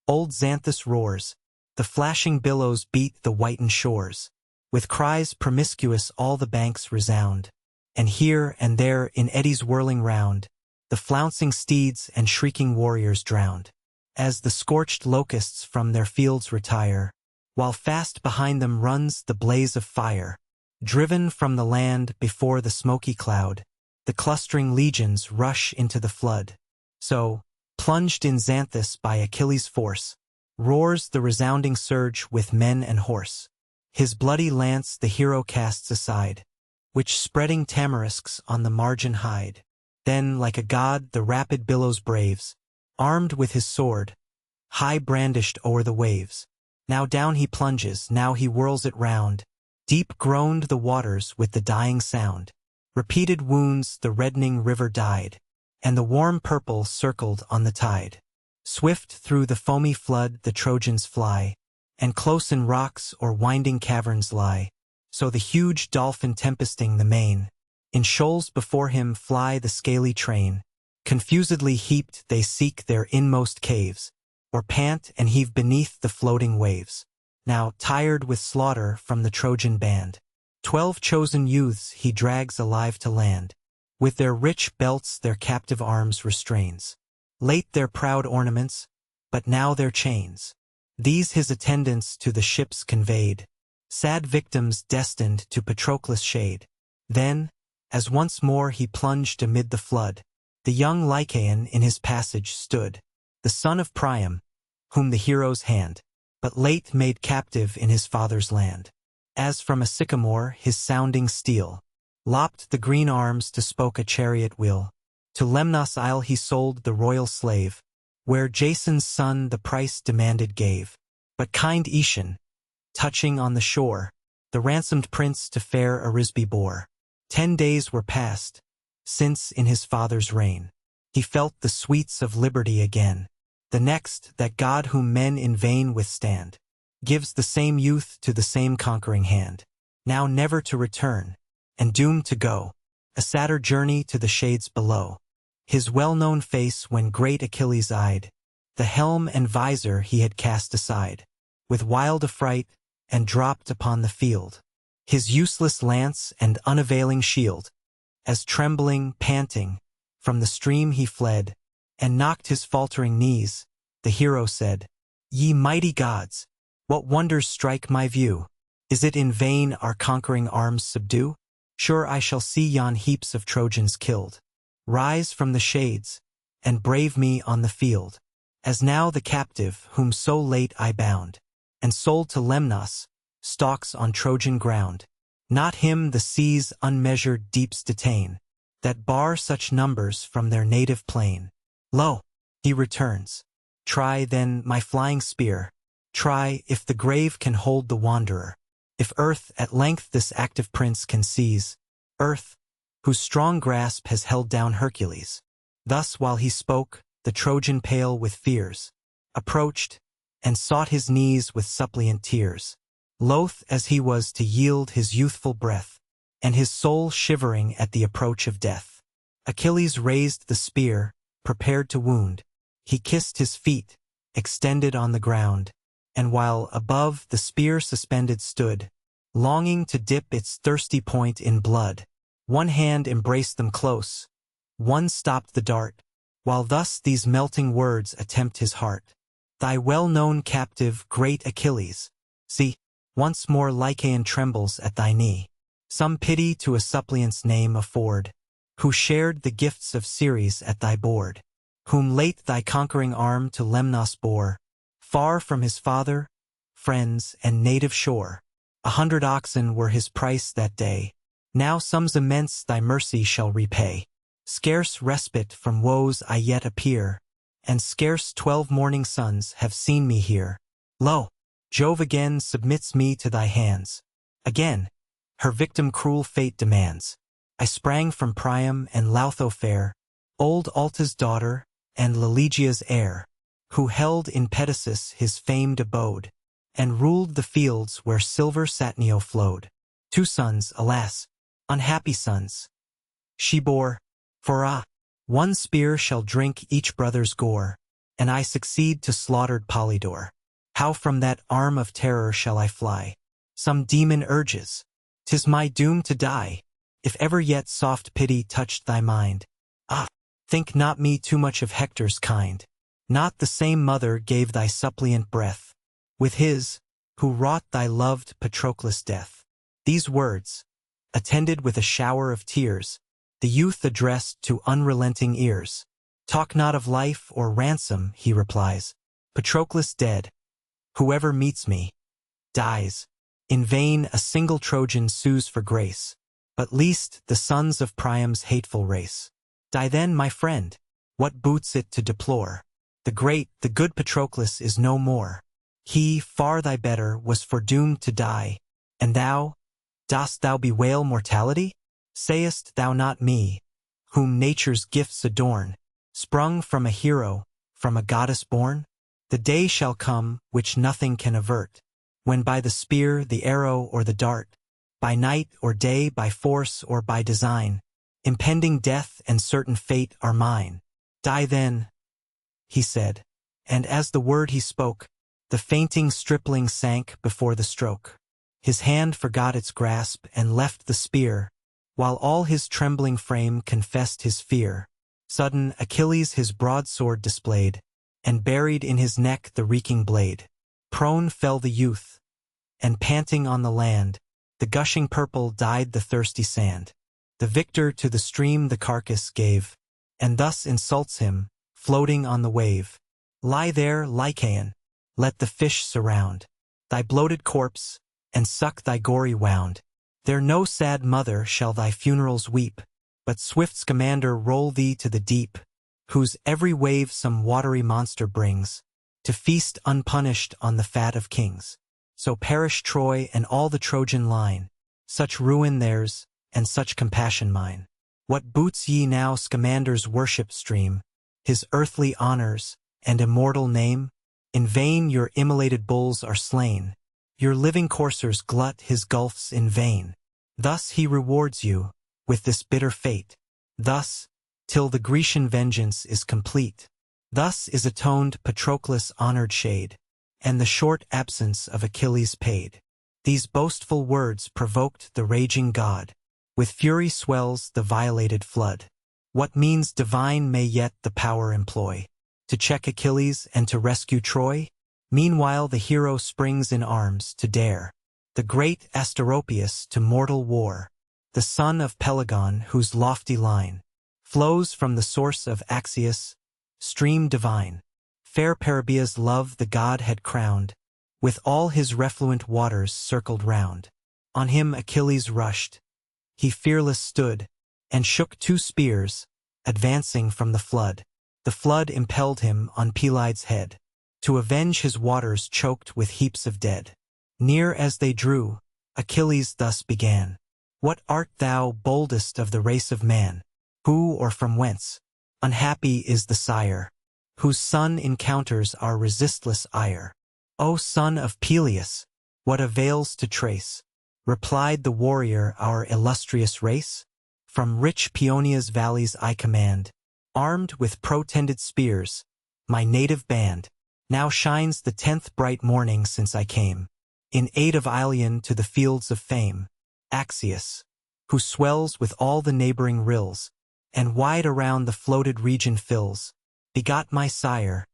A: Old Xanthus roars. The flashing billows beat the whitened shores. With cries promiscuous all the banks resound. And here and there in eddies whirling round, the flouncing steeds and shrieking warriors drowned. As the scorched locusts from their fields retire, while fast behind them runs the blaze of fire. Driven from the land before the smoky cloud, the clustering legions rush into the flood. So, plunged in Xanthus by Achilles' force, roars the resounding surge with men and horse. His bloody lance the hero casts aside. which spreading tamarisks on the margin hide. Then, like a god, the rapid billows braves, armed with his sword, high brandished o'er the waves. Now down he plunges, now he whirls it round. Deep groaned the waters with the dying sound. Repeated wounds the reddening river dyed, and the warm purple circled on the tide. Swift through the foamy flood the Trojans fly, and close in rocks or winding caverns lie. So the huge dolphin tempesting the main, in shoals before him fly the scaly train. Confusedly heaped they seek their inmost caves, or pant and heave beneath the floating waves. Now, tired with slaughter from the Trojan band, 12 chosen youths he drags alive to land. With their rich belts their captive arms restrains. Late their proud ornaments, but now their chains. These his attendants to the ships conveyed, sad victims destined to Patroclus' shade. Then, as once more he plunged amid the flood, the young Lycaon in his passage stood, the son of Priam, whom the heroes hand, but late made captive in his father's land. As from a sycamore his sounding steel lopped the green arms to spoke a chariot wheel. To Lemnos' isle he sold the royal slave, where Jason's son the price demanded gave. But kind Aetion, touching on the shore, the ransomed prince to fair Arisbe bore. 10 days were past, since in his father's reign he felt the sweets of liberty again. The next, that God whom men in vain withstand, gives the same youth to the same conquering hand, now never to return, and doomed to go a sadder journey to the shades below. His well-known face when great Achilles eyed, the helm and visor he had cast aside, with wild affright, and dropped upon the field his useless lance and unavailing shield. As trembling, panting, from the stream he fled, and knocked his faltering knees, the hero said, Ye mighty gods, what wonders strike my view? Is it in vain our conquering arms subdue? Sure I shall see yon heaps of Trojans killed rise from the shades, and brave me on the field, as now the captive whom so late I bound, and sold to Lemnos, stalks on Trojan ground. Not him the sea's unmeasured deeps detain, that bar such numbers from their native plain. Lo, he returns. Try then my flying spear, try if the grave can hold the wanderer, if earth at length this active prince can seize, earth, whose strong grasp has held down Hercules. Thus while he spoke, the Trojan pale with fears, approached, and sought his knees with suppliant tears, loath as he was to yield his youthful breath, and his soul shivering at the approach of death. Achilles raised the spear, prepared to wound. He kissed his feet, extended on the ground, and while above the spear suspended stood, longing to dip its thirsty point in blood, one hand embraced them close, one stopped the dart, while thus these melting words attempt his heart. Thy well-known captive, great Achilles, see, once more Lycaon trembles at thy knee. Some pity to a suppliant's name afford, who shared the gifts of Ceres at thy board, whom late thy conquering arm to Lemnos bore, far from his father, friends, and native shore. 100 oxen were his price that day, now sums immense thy mercy shall repay. Scarce respite from woes I yet appear, and scarce 12 morning suns have seen me here. Lo, Jove again submits me to thy hands. Again, her victim cruel fate demands. I sprang from Priam and Lautho fair, old Alta's daughter, and Leligia's heir, who held in Pedasus his famed abode, and ruled the fields where silver Satnio flowed. 2 sons, alas, unhappy sons, she bore, for one spear shall drink each brother's gore, and I succeed to slaughtered Polydore. How from that arm of terror shall I fly? Some demon urges, 'tis my doom to die, if ever yet soft pity touched thy mind. Think not me too much of Hector's kind. Not the same mother gave thy suppliant breath, with his, who wrought thy loved Patroclus' death. These words, attended with a shower of tears, the youth addressed to unrelenting ears. Talk not of life or ransom, he replies. Patroclus dead, whoever meets me, dies. In vain a single Trojan sues for grace. but least the sons of Priam's hateful race. Die then, my friend, what boots it to deplore? The great, the good Patroclus is no more. He, far thy better, was foredoomed to die. And thou, dost thou bewail mortality? Sayest thou not me, whom nature's gifts adorn, sprung from a hero, from a goddess born? The day shall come, which nothing can avert, when by the spear, the arrow, or the dart, by night or day, by force or by design, impending death and certain fate are mine. Die then, he said, and as the word he spoke, the fainting stripling sank before the stroke. His hand forgot its grasp and left the spear, while all his trembling frame confessed his fear. Sudden Achilles his broadsword displayed, and buried in his neck the reeking blade. Prone fell the youth, and panting on the land, the gushing purple dyed the thirsty sand. The victor to the stream the carcass gave, and thus insults him, floating on the wave. Lie there, Lycaon, let the fish surround thy bloated corpse, and suck thy gory wound. There no sad mother shall thy funerals weep, but swift Scamander roll thee to the deep, whose every wave some watery monster brings, to feast unpunished on the fat of kings. So perish Troy and all the Trojan line, such ruin theirs, and such compassion mine. What boots ye now Scamander's worship stream, his earthly honors, and immortal name? In vain your immolated bulls are slain, your living coursers glut his gulfs in vain. Thus he rewards you, with this bitter fate. Thus, till the Grecian vengeance is complete. Thus is atoned Patroclus' honored shade, and the short absence of Achilles paid. These boastful words provoked the raging god. With fury swells the violated flood. What means divine may yet the power employ, to check Achilles and to rescue Troy? Meanwhile the hero springs in arms to dare the great Asteropaeus to mortal war, the son of Pelagon whose lofty line flows from the source of Axius, stream divine. Fair Peribea's love the god had crowned, with all his refluent waters circled round. On him Achilles rushed, he fearless stood, and shook two spears, advancing from the flood. The flood impelled him on Pelides' head, to avenge his waters choked with heaps of dead. Near as they drew, Achilles thus began. What art thou, boldest of the race of man? Who or from whence? Unhappy is the sire, whose son encounters our resistless ire. O son of Peleus, what avails to trace? Replied the warrior, our illustrious race? From rich Paeonia's valleys I command, armed with protended spears, my native band. Now shines the 10th bright morning since I came, in aid of Ilion to the fields of fame. Axius, who swells with all the neighboring rills, and wide around the floated region fills, begot my sire,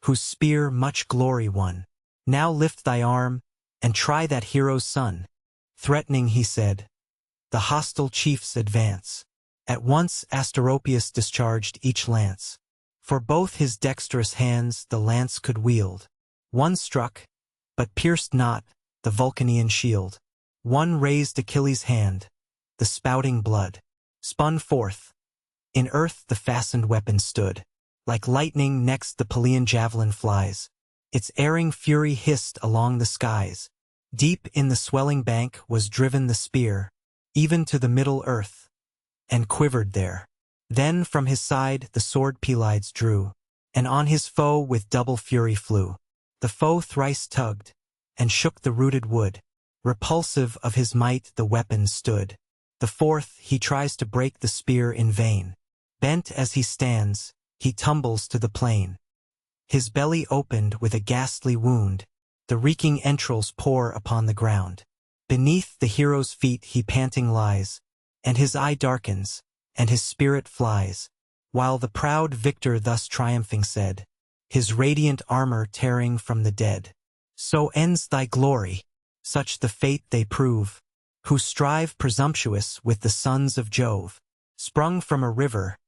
A: whose spear much glory won. Now lift thy arm, and try that hero's son. Threatening he said, the hostile chiefs advance. At once Asteropaeus discharged each lance. For both his dexterous hands the lance could wield. One struck, but pierced not, the Vulcanian shield. One raised Achilles' hand, the spouting blood spun forth. In earth the fastened weapon stood. Like lightning next the Pelean javelin flies. Its erring fury hissed along the skies. Deep in the swelling bank was driven the spear, even to the middle earth, and quivered there. Then from his side the sword Pelides drew, and on his foe with double fury flew. The foe thrice tugged, and shook the rooted wood. Repulsive of his might the weapon stood. The fourth he tries to break the spear in vain. Bent as he stands, he tumbles to the plain. His belly opened with a ghastly wound. The reeking entrails pour upon the ground. Beneath the hero's feet he panting lies, and his eye darkens, and his spirit flies, while the proud victor thus triumphing said, his radiant armor tearing from the dead. So ends thy glory, such the fate they prove, who strive presumptuous with the sons of Jove. Sprung from a river,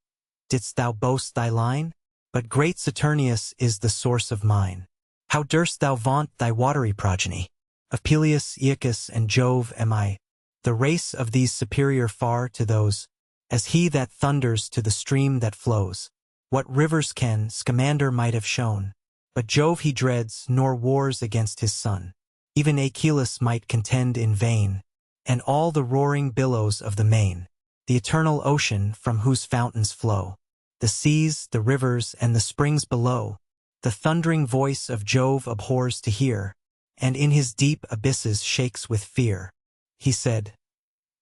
A: didst thou boast thy line? But great Saturnius is the source of mine. How durst thou vaunt thy watery progeny? Of Peleus, Aeacus, and Jove am I the race of these superior far to those, as he that thunders to the stream that flows. What rivers can Scamander might have shown, but Jove he dreads, nor wars against his son. Even Achilles might contend in vain, and all the roaring billows of the main, the eternal ocean from whose fountains flow, the seas, the rivers, and the springs below, the thundering voice of Jove abhors to hear, and in his deep abysses shakes with fear. He said.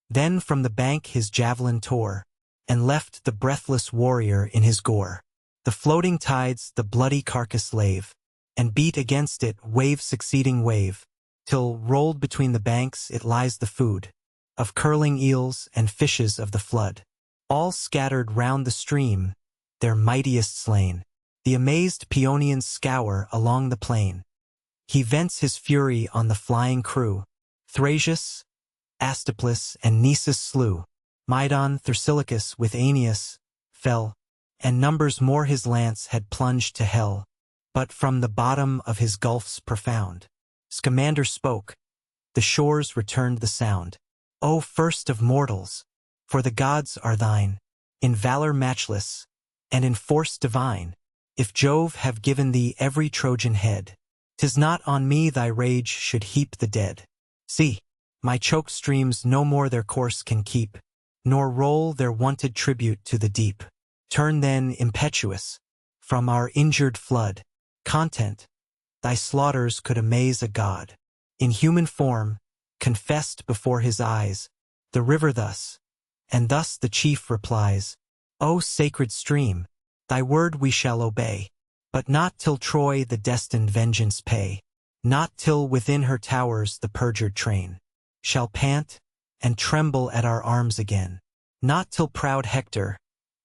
A: Then from the bank his javelin tore, and left the breathless warrior in his gore. The floating tides the bloody carcass lave, and beat against it wave succeeding wave, till rolled between the banks it lies the food of curling eels and fishes of the flood, all scattered round the stream, their mightiest slain. The amazed Paeonians scour along the plain. He vents his fury on the flying crew. Thrasius, Astaplis, and Nisus slew. Mydon, Thersilochus with Aeneas fell, and numbers more his lance had plunged to hell. But from the bottom of his gulfs profound, Scamander spoke. The shores returned the sound. O first of mortals, for the gods are thine, in valor matchless, and in force divine. If Jove have given thee every Trojan head, 'tis not on me thy rage should heap the dead. See, my choked streams no more their course can keep, nor roll their wonted tribute to the deep. Turn then, impetuous, from our injured flood. Content, thy slaughters could amaze a god. In human form, confessed before his eyes, the river thus, and thus the chief replies, O sacred stream, thy word we shall obey, but not till Troy the destined vengeance pay, not till within her towers the perjured train shall pant and tremble at our arms again, not till proud Hector,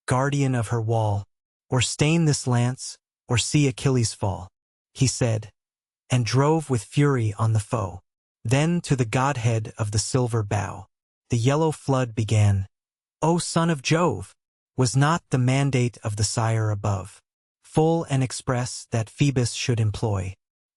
A: guardian of her wall, or stain this lance, or see Achilles fall. He said, and drove with fury on the foe. Then to the godhead of the silver bow, the yellow flood began. O son of Jove, was not the mandate of the sire above, full and express, that Phoebus should employ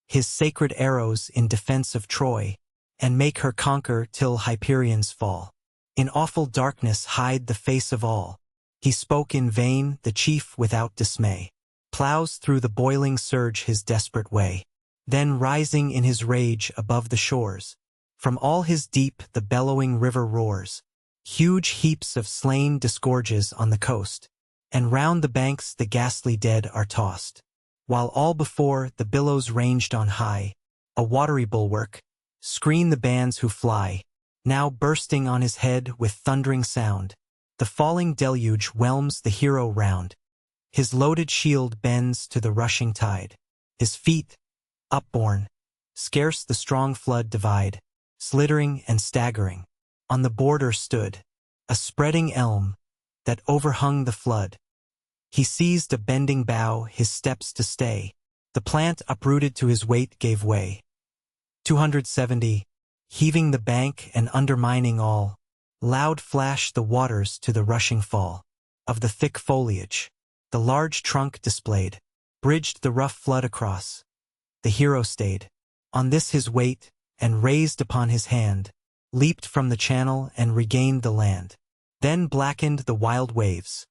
A: his sacred arrows in defense of Troy, and make her conquer till Hyperions fall, in awful darkness hide the face of all? He spoke in vain, the chief without dismay plows through the boiling surge his desperate way. Then rising in his rage above the shores, from all his deep the bellowing river roars. Huge heaps of slain disgorges on the coast, and round the banks the ghastly dead are tossed, while all before the billows ranged on high, a watery bulwark, screen the bands who fly. Now bursting on his head with thundering sound, the falling deluge whelms the hero round. His loaded shield bends to the rushing tide. His feet, upborne, scarce the strong flood divide. Slittering and staggering, on the border stood a spreading elm that overhung the flood. He seized a bending bough his steps to stay. The plant uprooted to his weight gave way. 270, heaving the bank and undermining all, loud flash the waters to the rushing fall of the thick foliage. The large trunk displayed, bridged the rough flood across. The hero stayed on this his weight, and raised upon his hand, leaped from the channel and regained the land. Then blackened the wild waves.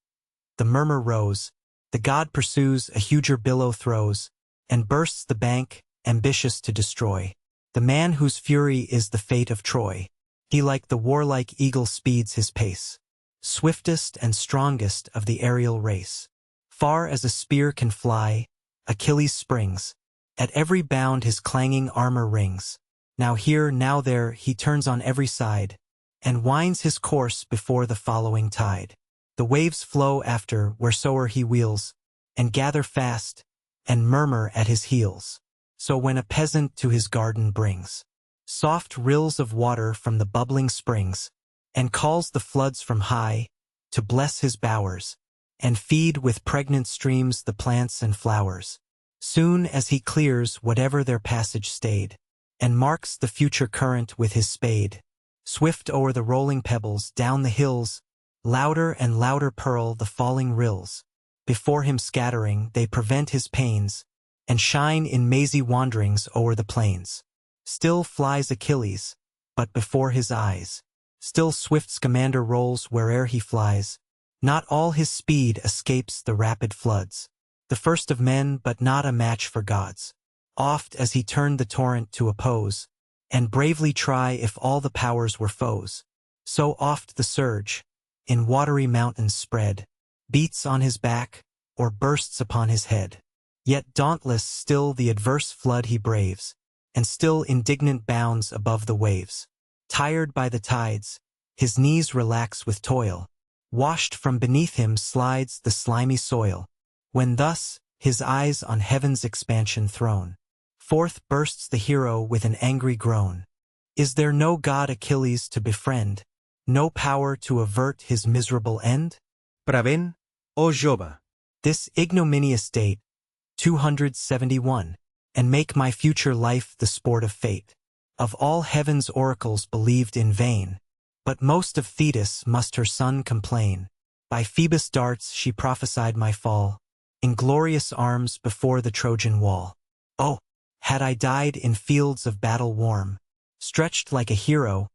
A: The murmur rose, the god pursues, a huger billow throws, and bursts the bank, ambitious to destroy the man whose fury is the fate of Troy. He like the warlike eagle speeds his pace, swiftest and strongest of the aerial race. Far as a spear can fly, Achilles springs, at every bound his clanging armor rings. Now here, now there, he turns on every side, and winds his course before the following tide. The waves flow after wheresoe'er he wheels, and gather fast, and murmur at his heels. So when a peasant to his garden brings soft rills of water from the bubbling springs, and calls the floods from high to bless his bowers, and feed with pregnant streams the plants and flowers, soon as he clears whatever their passage stayed, and marks the future current with his spade, swift o'er the rolling pebbles down the hills, louder and louder purl the falling rills. Before him scattering, they prevent his pains, and shine in mazy wanderings o'er the plains. Still flies Achilles, but before his eyes Still swift Scamander rolls where'er he flies. Not all his speed escapes the rapid floods. The first of men, but not a match for gods. Oft as he turned the torrent to oppose, and bravely try if all the powers were foes, so oft the surge, in watery mountains spread, beats on his back, or bursts upon his head. Yet dauntless still the adverse flood he braves, and still indignant bounds above the waves. Tired by the tides, his knees relax with toil. Washed from beneath him slides the slimy soil. When thus, his eyes on heaven's expansion thrown, forth bursts the hero with an angry groan. Is there no god Achilles to befriend? No power to avert his miserable end?
B: Prevent, o jove,
A: This ignominious date, 271, and make my future life the sport of fate. Of all heaven's oracles believed in vain, but most of Thetis must her son complain. By Phoebus' darts she prophesied my fall, in glorious arms before the Trojan wall. Oh, had I died in fields of battle warm, stretched like a hero,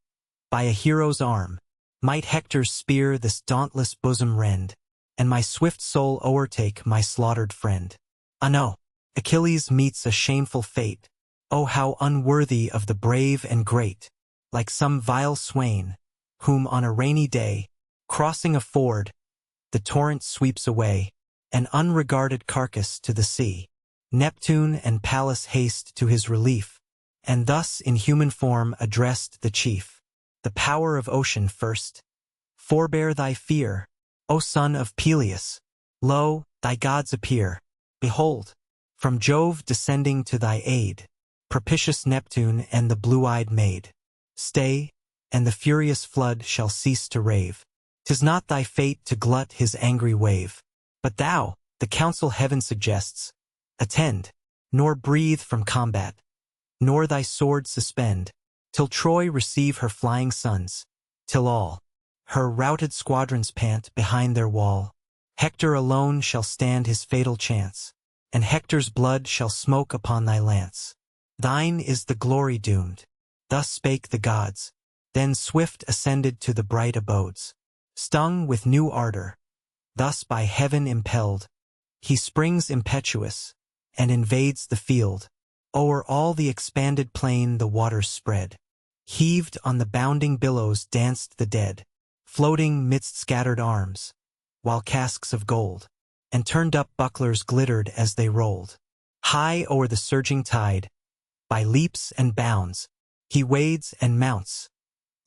A: by a hero's arm, might Hector's spear this dauntless bosom rend, and my swift soul o'ertake my slaughtered friend. Ah no, Achilles meets a shameful fate. Oh, how unworthy of the brave and great, like some vile swain, whom on a rainy day, crossing a ford, the torrent sweeps away, an unregarded carcass to the sea. Neptune and Pallas haste to his relief, and thus in human form addressed the chief. The power of ocean first. Forbear thy fear, O son of Peleus. Lo, thy gods appear. Behold, from Jove descending to thy aid, propitious Neptune and the blue-eyed maid. Stay, and the furious flood shall cease to rave. 'Tis not thy fate to glut his angry wave. But thou, the counsel heaven suggests, attend, nor breathe from combat, nor thy sword suspend, till Troy receive her flying sons, till all her routed squadrons pant behind their wall. Hector alone shall stand his fatal chance, and Hector's blood shall smoke upon thy lance. Thine is the glory doomed. Thus spake the gods, then swift ascended to the bright abodes. Stung with new ardor, thus by heaven impelled, he springs impetuous, and invades the field. O'er all the expanded plain the waters spread. Heaved on the bounding billows danced the dead, floating midst scattered arms, while casques of gold and turned-up bucklers glittered as they rolled. High o'er the surging tide, by leaps and bounds, he wades and mounts.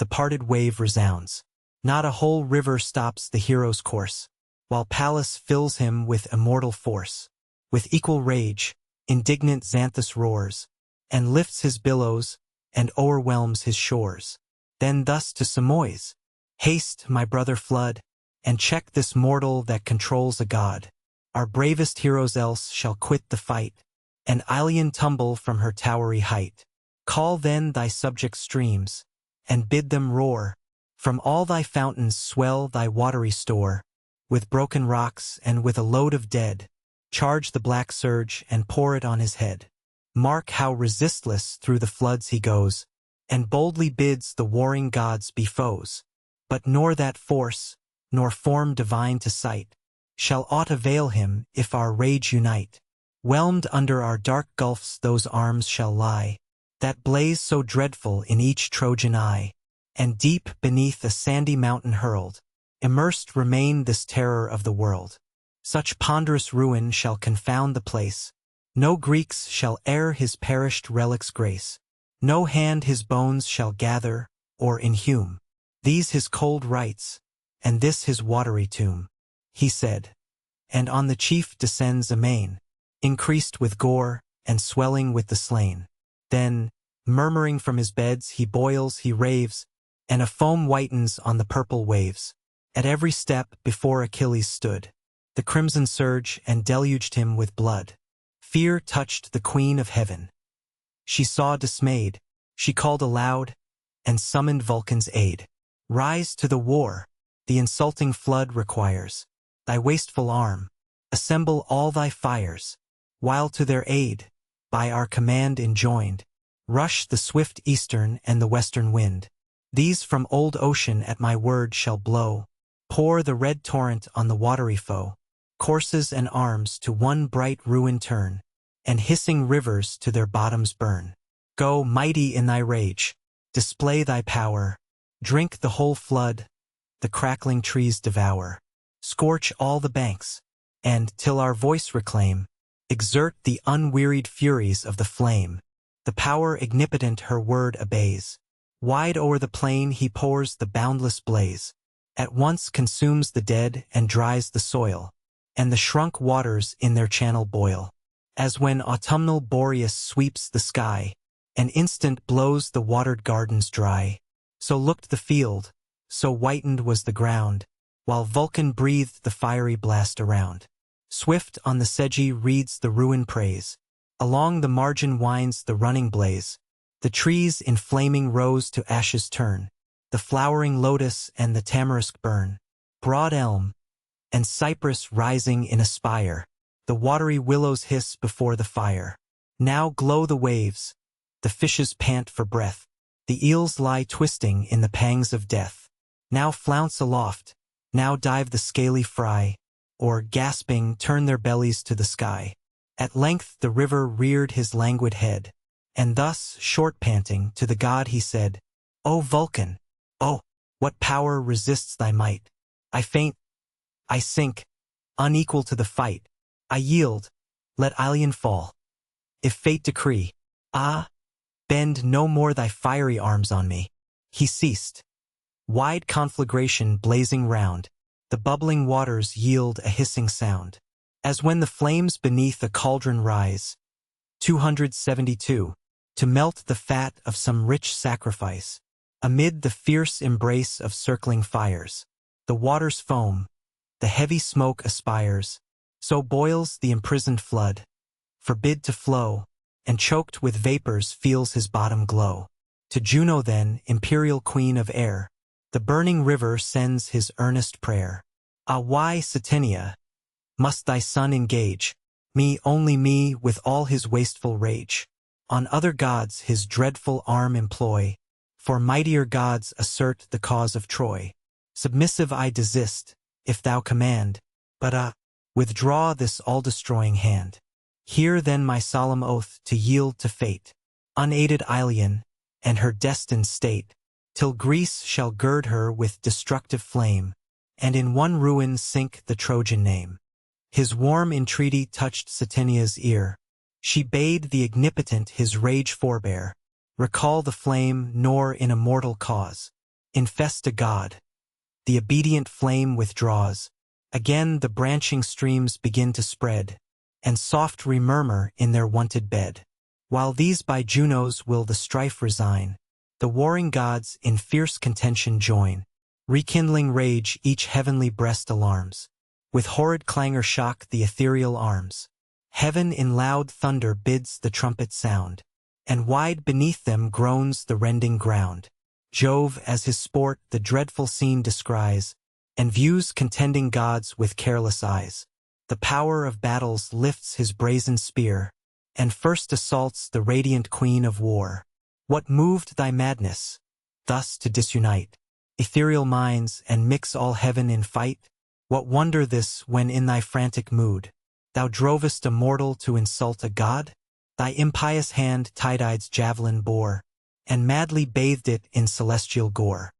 A: The parted wave resounds. Not a whole river stops the hero's course, while Pallas fills him with immortal force. With equal rage, indignant Xanthus roars, and lifts his billows, and o'erwhelms his shores. Then thus to Simois, haste, my brother flood, and check this mortal that controls a god. Our bravest heroes else shall quit the fight, and Ilion tumble from her towery height. Call then thy subject streams, and bid them roar. From all thy fountains swell thy watery store. With broken rocks and with a load of dead, charge the black surge and pour it on his head. Mark how resistless through the floods he goes, and boldly bids the warring gods be foes. But nor that force, nor form divine to sight, shall aught avail him if our rage unite. Whelmed under our dark gulfs those arms shall lie, that blaze so dreadful in each Trojan eye, and deep beneath a sandy mountain hurled, immersed remain this terror of the world. Such ponderous ruin shall confound the place. No Greeks shall e'er his perished relics grace. No hand his bones shall gather, or inhume. These his cold rites, and this his watery tomb. He said, and on the chief descends amain, increased with gore, and swelling with the slain. Then, murmuring from his beds, he boils, he raves, and a foam whitens on the purple waves. At every step before Achilles stood, the crimson surge and deluged him with blood. Fear touched the queen of heaven. She saw dismayed, she called aloud, and summoned Vulcan's aid. Rise to the war, the insulting flood requires. Thy wasteful arm, assemble all thy fires, while to their aid, by our command enjoined, rush the swift eastern and the western wind. These from old ocean at my word shall blow, pour the red torrent on the watery foe, courses and arms to one bright ruin turn, and hissing rivers to their bottoms burn. Go, mighty in thy rage, display thy power, drink the whole flood, the crackling trees devour, scorch all the banks, and, till our voice reclaim, exert the unwearied furies of the flame. The power ignipotent her word obeys. Wide o'er the plain he pours the boundless blaze, at once consumes the dead and dries the soil, and the shrunk waters in their channel boil. As when autumnal Boreas sweeps the sky, an instant blows the watered gardens dry, so looked the field, so whitened was the ground, while Vulcan breathed the fiery blast around. Swift on the sedgy reeds the ruin praise, along the margin winds the running blaze. The trees in flaming rows to ashes turn, the flowering lotus and the tamarisk burn, broad elm and cypress rising in a spire, the watery willows hiss before the fire. Now glow the waves, the fishes pant for breath, the eels lie twisting in the pangs of death. Now flounce aloft, now dive the scaly fry, or, gasping, turn their bellies to the sky. At length the river reared his languid head, and thus, short panting, to the god he said, O Vulcan, oh, what power resists thy might? I faint, I sink, unequal to the fight. I yield, let Ilion fall. If fate decree, bend no more thy fiery arms on me. He ceased. Wide conflagration blazing round, the bubbling waters yield a hissing sound, as when the flames beneath a cauldron rise. 272. To melt the fat of some rich sacrifice, amid the fierce embrace of circling fires. The waters foam, the heavy smoke aspires, so boils the imprisoned flood, forbid to flow, and choked with vapors feels his bottom glow. To Juno then, imperial queen of air, the burning river sends his earnest prayer. Ah, why, Satenia, must thy son engage, me, only me, with all his wasteful rage? On other gods his dreadful arm employ, for mightier gods assert the cause of Troy. Submissive I desist, if thou command, but withdraw this all-destroying hand. Hear then my solemn oath to yield to fate, unaided Ilion, and her destined state, till Greece shall gird her with destructive flame, and in one ruin sink the Trojan name. His warm entreaty touched Satinia's ear. She bade the ignipotent his rage forbear, recall the flame, nor in a mortal cause infest a god. The obedient flame withdraws. Again the branching streams begin to spread, and soft remurmur in their wonted bed. While these by Juno's will the strife resign, the warring gods in fierce contention join. Rekindling rage each heavenly breast alarms, with horrid clangor shock the ethereal arms. Heaven in loud thunder bids the trumpet sound, and wide beneath them groans the rending ground. Jove as his sport the dreadful scene descries, and views contending gods with careless eyes. The power of battles lifts his brazen spear, and first assaults the radiant queen of war. What moved thy madness, thus to disunite ethereal minds and mix all heaven in fight? What wonder this when in thy frantic mood thou drovest a mortal to insult a god? Thy impious hand Tydide's javelin bore, and madly bathed it in celestial gore.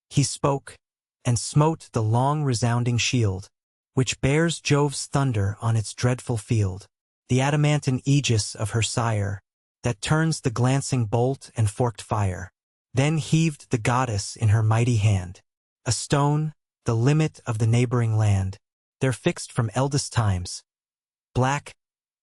A: He spoke, and smote the long resounding shield, which bears Jove's thunder on its dreadful field, the adamantine aegis of her sire, that turns the glancing bolt and forked fire. Then heaved the goddess in her mighty hand a stone, the limit of the neighboring land, there fixed from eldest times, black,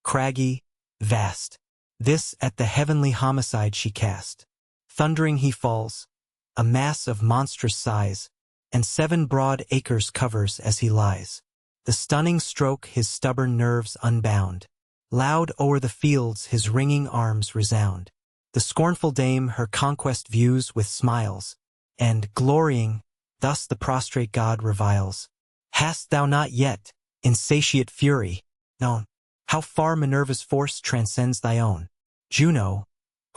A: craggy, vast. This at the heavenly homicide she cast. Thundering he falls, a mass of monstrous size, and 7 broad acres covers as he lies. The stunning stroke his stubborn nerves unbound. Loud o'er the fields his ringing arms resound. The scornful dame her conquest views with smiles, and, glorying, thus the prostrate god reviles. Hast thou not yet, insatiate fury, known how far Minerva's force transcends thy own? Juno,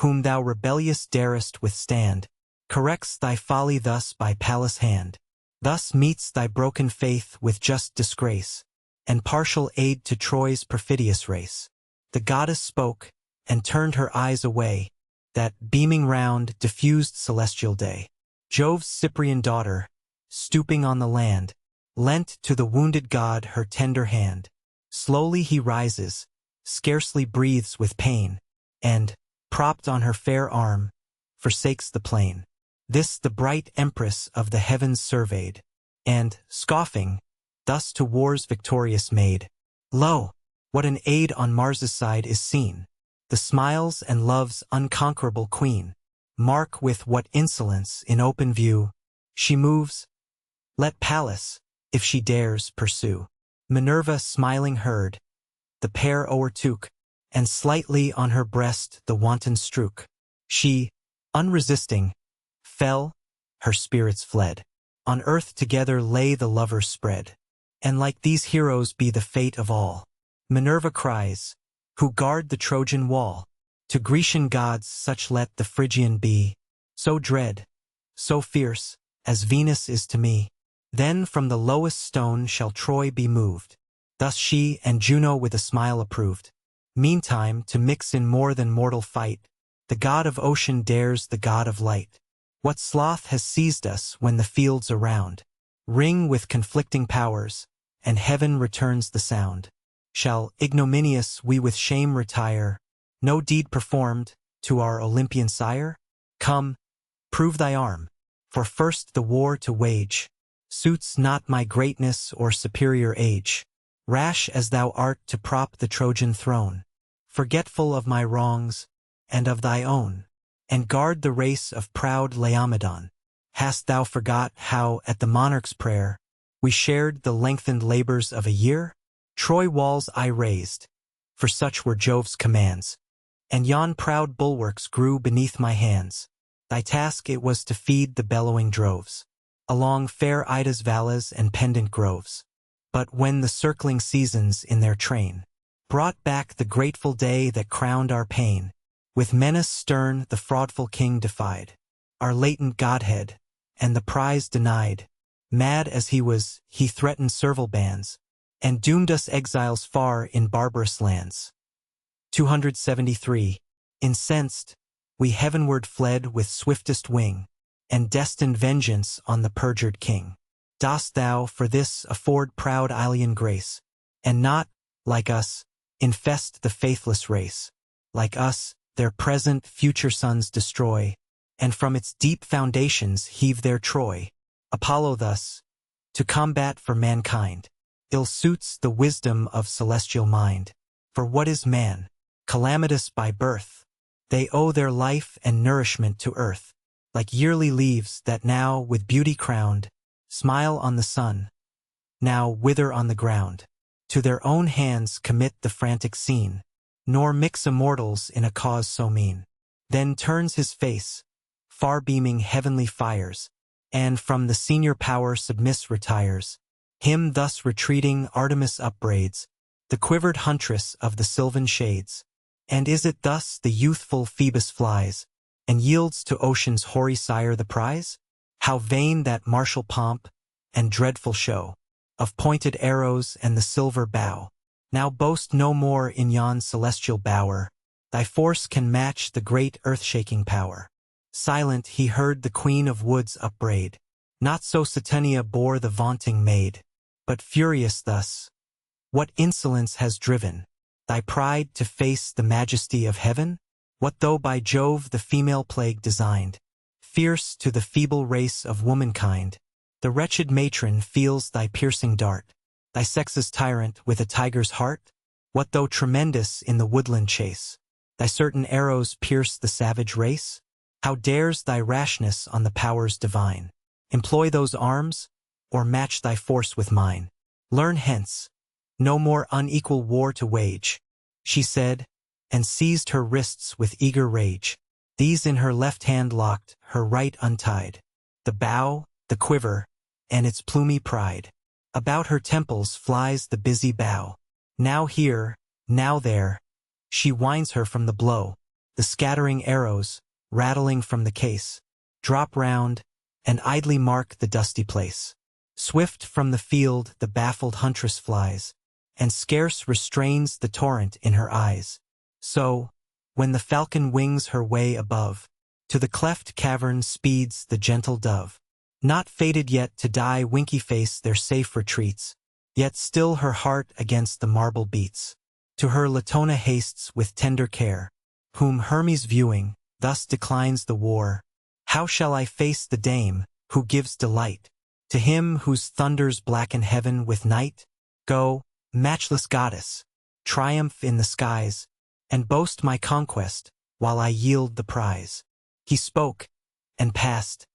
A: whom thou rebellious darest withstand, corrects thy folly thus by Pallas' hand. Thus meets thy broken faith with just disgrace, and partial aid to Troy's perfidious race. The goddess spoke, and turned her eyes away, that, beaming round, diffused celestial day. Jove's Cyprian daughter, stooping on the land, lent to the wounded god her tender hand. Slowly he rises, scarcely breathes with pain, and, propped on her fair arm, forsakes the plain. This the bright empress of the heavens surveyed, and, scoffing, thus to war's victorious maid. Lo! What an aid on Mars's side is seen, the smiles and love's unconquerable queen. Mark with what insolence in open view she moves. Let Pallas, if she dares, pursue. Minerva smiling heard, the pair o'ertook, and slightly on her breast the wanton strook. She, unresisting, fell, her spirits fled. On earth together lay the lovers spread. And like these heroes be the fate of all. Minerva cries, who guard the Trojan wall. To Grecian gods such let the Phrygian be, so dread, so fierce, as Venus is to me. Then from the lowest stone shall Troy be moved. Thus she and Juno with a smile approved. Meantime, to mix in more than mortal fight, the god of ocean dares the god of light. What sloth has seized us when the fields around ring with conflicting powers, and heaven returns the sound? Shall ignominious we with shame retire, no deed performed, to our Olympian sire? Come, prove thy arm, for first the war to wage suits not my greatness or superior age. Rash as thou art to prop the Trojan throne, forgetful of my wrongs, and of thy own, and guard the race of proud Laomedon. Hast thou forgot how, at the monarch's prayer, we shared the lengthened labors of a year? Troy walls I raised, for such were Jove's commands, and yon proud bulwarks grew beneath my hands. Thy task it was to feed the bellowing droves along fair Ida's valleys and pendant groves. But when the circling seasons in their train brought back the grateful day that crowned our pain, with menace stern the fraudful king defied our latent godhead, and the prize denied. Mad as he was, he threatened servile bands, and doomed us exiles far in barbarous lands. 273. Incensed, we heavenward fled with swiftest wing, and destined vengeance on the perjured king. Dost thou for this afford proud Ilian grace, and not, like us, infest the faithless race? Like us, their present, future sons destroy, and from its deep foundations heave their Troy. Apollo thus, to combat for mankind, ill suits the wisdom of celestial mind. For what is man? Calamitous by birth. They owe their life and nourishment to earth, like yearly leaves that now, with beauty crowned, smile on the sun, now wither on the ground. To their own hands commit the frantic scene, nor mix immortals in a cause so mean. Then turns his face, far beaming heavenly fires, and from the senior power submiss retires. Him thus retreating Artemis upbraids, the quivered huntress of the sylvan shades. And is it thus the youthful Phoebus flies, and yields to ocean's hoary sire the prize? How vain that martial pomp, and dreadful show, of pointed arrows and the silver bow. Now boast no more in yon celestial bower, thy force can match the great earth-shaking power. Silent he heard the queen of woods upbraid, not so Saturnia bore the vaunting maid, but furious thus. What insolence has driven thy pride to face the majesty of heaven? What though by Jove the female plague designed, fierce to the feeble race of womankind, the wretched matron feels thy piercing dart, thy sex's tyrant with a tiger's heart? What though tremendous in the woodland chase, thy certain arrows pierce the savage race? How dares thy rashness on the powers divine employ those arms, or match thy force with mine? Learn hence, no more unequal war to wage, she said, and seized her wrists with eager rage. These in her left hand locked, her right untied, the bow, the quiver, and its plumy pride. About her temples flies the busy bow. Now here, now there, she winds her from the blow, the scattering arrows, rattling from the case. drop round, and idly mark the dusty place. Swift from the field the baffled huntress flies, and scarce restrains the torrent in her eyes. So, when the falcon wings her way above, to the cleft cavern speeds the gentle dove. Not fated yet to die Winky-face their safe retreats, yet still her heart against the marble beats. To her Latona hastes with tender care, whom Hermes viewing, thus declines the war. How shall I face the dame, who gives delight, to him whose thunders blacken heaven with night? Go, matchless goddess, triumph in the skies, and boast my conquest, while I yield the prize. He spoke, and passed.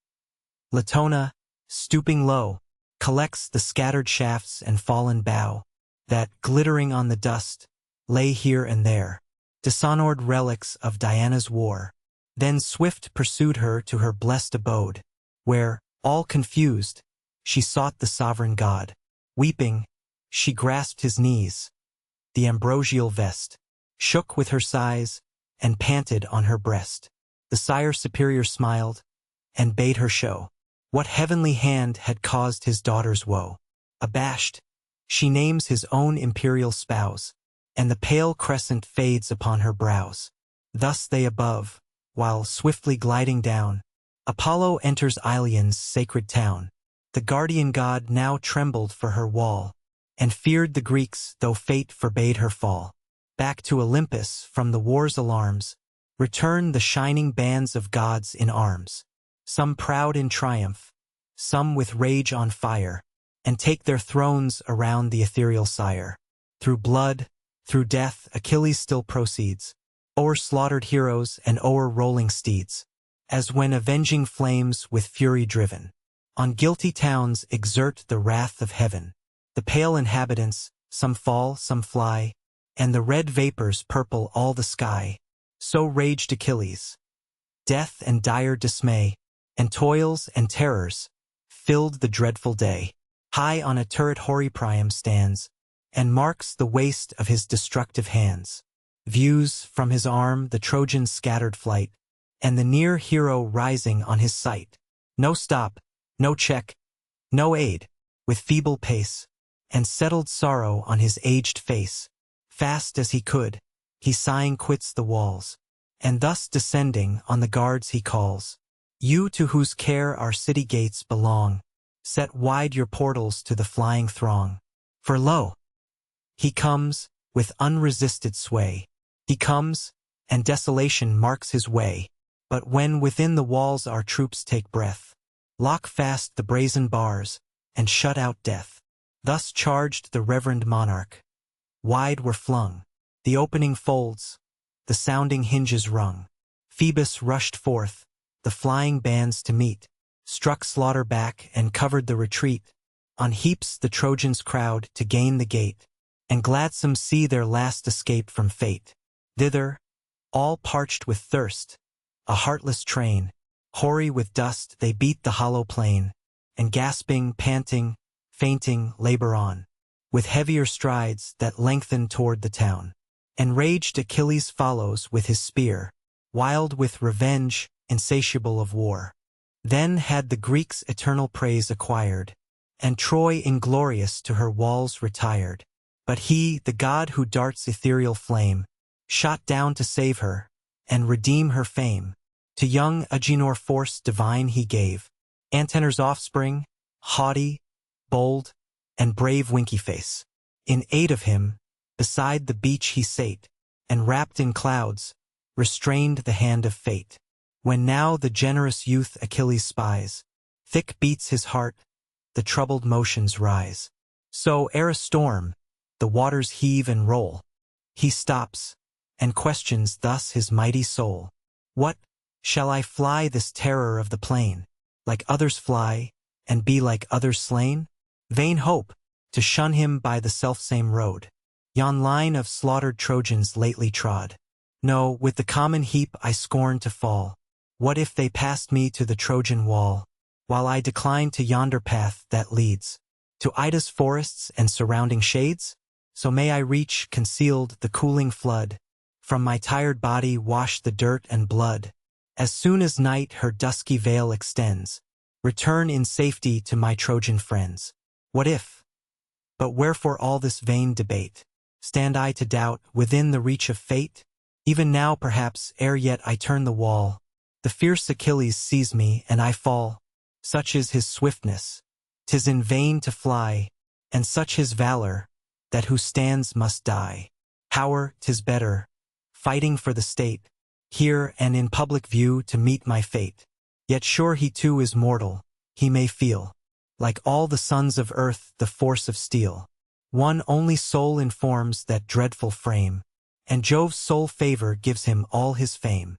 A: Latona, stooping low, collects the scattered shafts and fallen bough, that, glittering on the dust, lay here and there, dishonored relics of Diana's war. Then swift pursued her to her blessed abode, where, all confused, she sought the sovereign god. Weeping, she grasped his knees. The ambrosial vest shook with her sighs, and panted on her breast. The sire superior smiled, and bade her show what heavenly hand had caused his daughter's woe. Abashed, she names his own imperial spouse, and the pale crescent fades upon her brows. Thus they above, while swiftly gliding down, Apollo enters Ilion's sacred town. The guardian god now trembled for her wall, and feared the Greeks though fate forbade her fall. Back to Olympus from the war's alarms, return the shining bands of gods in arms. Some proud in triumph, some with rage on fire, and take their thrones around the ethereal sire. Through blood, through death Achilles still proceeds, o'er slaughtered heroes and o'er rolling steeds, as when avenging flames with fury driven, on guilty towns exert the wrath of heaven. The pale inhabitants, some fall, some fly, and the red vapors purple all the sky. So raged Achilles. Death and dire dismay, and toils and terrors, filled the dreadful day. High on a turret hoary Priam stands, and marks the waste of his destructive hands. Views from his arm the Trojans' scattered flight, and the near hero rising on his sight. No stop, no check, no aid, with feeble pace, and settled sorrow on his aged face. Fast as he could, he sighing quits the walls, and thus descending on the guards he calls. You to whose care our city gates belong, set wide your portals to the flying throng. For lo! He comes, with unresisted sway. He comes, and desolation marks his way. But when within the walls our troops take breath, lock fast the brazen bars, and shut out death. Thus charged the reverend monarch. Wide were flung the opening folds, the sounding hinges rung. Phoebus rushed forth, the flying bands to meet, struck slaughter back and covered the retreat. On heaps the Trojans crowd to gain the gate, and gladsome see their last escape from fate. Thither, all parched with thirst, a heartless train, hoary with dust they beat the hollow plain, and gasping, panting, fainting, labor on, with heavier strides that lengthen toward the town. Enraged Achilles follows with his spear, wild with revenge, insatiable of war. Then had the Greeks eternal praise acquired, and Troy inglorious to her walls retired. But he, the god who darts ethereal flame, shot down to save her, and redeem her fame. To young Agenor force divine he gave, Antenor's offspring, haughty, bold, and brave Winky-face. In aid of him, beside the beach he sate, and wrapped in clouds, restrained the hand of fate. When now the generous youth Achilles spies, thick beats his heart, the troubled motions rise. So ere a storm, the waters heave and roll, he stops, and questions thus his mighty soul. What, shall I fly this terror of the plain, like others fly, and be like others slain? Vain hope, to shun him by the selfsame road, yon line of slaughtered Trojans lately trod. No, with the common heap I scorn to fall. What if they passed me to the Trojan wall, while I decline to yonder path that leads to Ida's forests and surrounding shades? So may I reach, concealed, the cooling flood, from my tired body wash the dirt and blood, As soon as night her dusky veil extends, return in safety to my Trojan friends. What if? But wherefore all this vain debate? Stand I to doubt within the reach of fate? Even now perhaps, ere yet I turn the wall, the fierce Achilles sees me and I fall. Such is his swiftness, 'tis in vain to fly, and such his valor, that who stands must die. Power, 'tis better, fighting for the state, here and in public view to meet my fate. Yet sure he too is mortal, he may feel, like all the sons of earth, the force of steel. One only soul informs that dreadful frame, and Jove's sole favor gives him all his fame.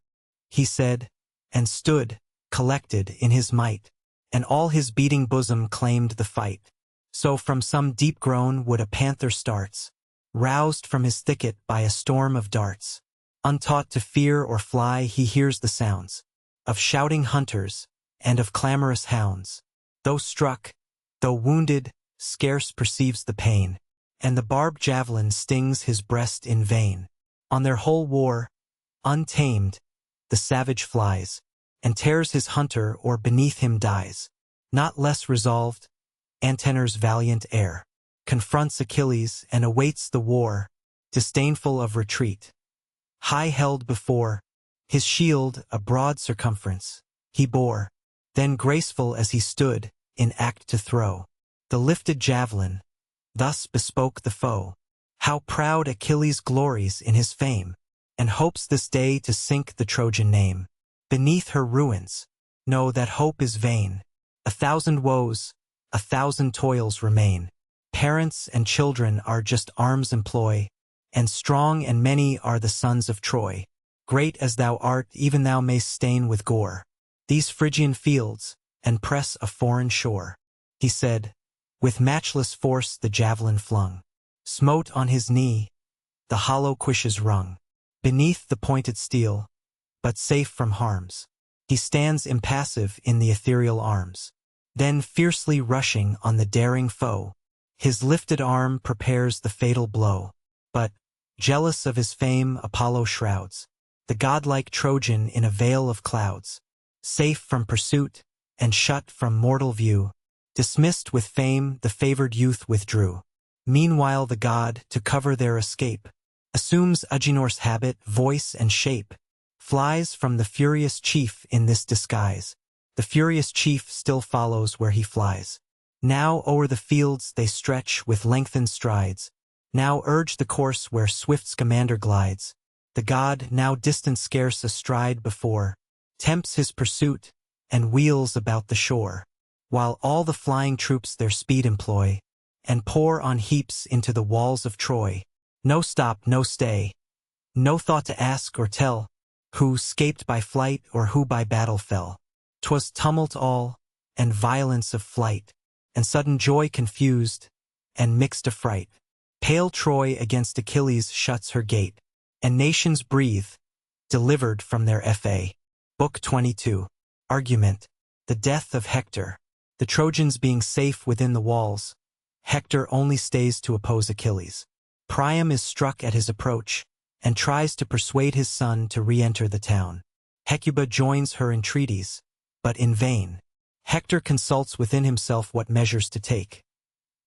A: He said, and stood, collected in his might, and all his beating bosom claimed the fight. So from some deep groan would a panther starts, roused from his thicket by a storm of darts. Untaught to fear or fly, he hears the sounds of shouting hunters and of clamorous hounds. Though struck, though wounded, scarce perceives the pain, and the barbed javelin stings his breast in vain. On their whole war, untamed, the savage flies, and tears his hunter or beneath him dies. Not less resolved, Antenor's valiant heir confronts Achilles and awaits the war, disdainful of retreat. High held before, his shield a broad circumference, he bore, then graceful as he stood, in act to throw the lifted javelin, thus bespoke the foe. How proud Achilles glories in his fame, and hopes this day to sink the Trojan name. Beneath her ruins, know that hope is vain. 1,000 woes, 1,000 toils remain. Parents and children are just arms employ, and strong and many are the sons of Troy. Great as thou art, even thou mayst stain with gore these Phrygian fields, and press a foreign shore. He said, with matchless force the javelin flung, smote on his knee, the hollow cuishes rung. Beneath the pointed steel, but safe from harms, he stands impassive in the ethereal arms. Then fiercely rushing on the daring foe, his lifted arm prepares the fatal blow. But, jealous of his fame, Apollo shrouds the godlike Trojan in a veil of clouds. Safe from pursuit, and shut from mortal view, dismissed with fame, the favored youth withdrew. Meanwhile the god, to cover their escape, assumes Agenor's habit, voice, and shape, flies from the furious chief in this disguise. The furious chief still follows where he flies. Now o'er the fields they stretch with lengthened strides, now urge the course where swift Scamander glides. The god, now distant scarce a stride before, tempts his pursuit, and wheels about the shore, while all the flying troops their speed employ, and pour on heaps into the walls of Troy. No stop, no stay, no thought to ask or tell, who 'scaped by flight or who by battle fell. 'Twas tumult all, and violence of flight, and sudden joy confused, and mixed affright. Pale Troy against Achilles shuts her gate, and nations breathe, delivered from their Fa. Book 22. Argument. The death of Hector. The Trojans being safe within the walls, Hector only stays to oppose Achilles. Priam is struck at his approach, and tries to persuade his son to re-enter the town. Hecuba joins her entreaties, but in vain. Hector consults within himself what measures to take.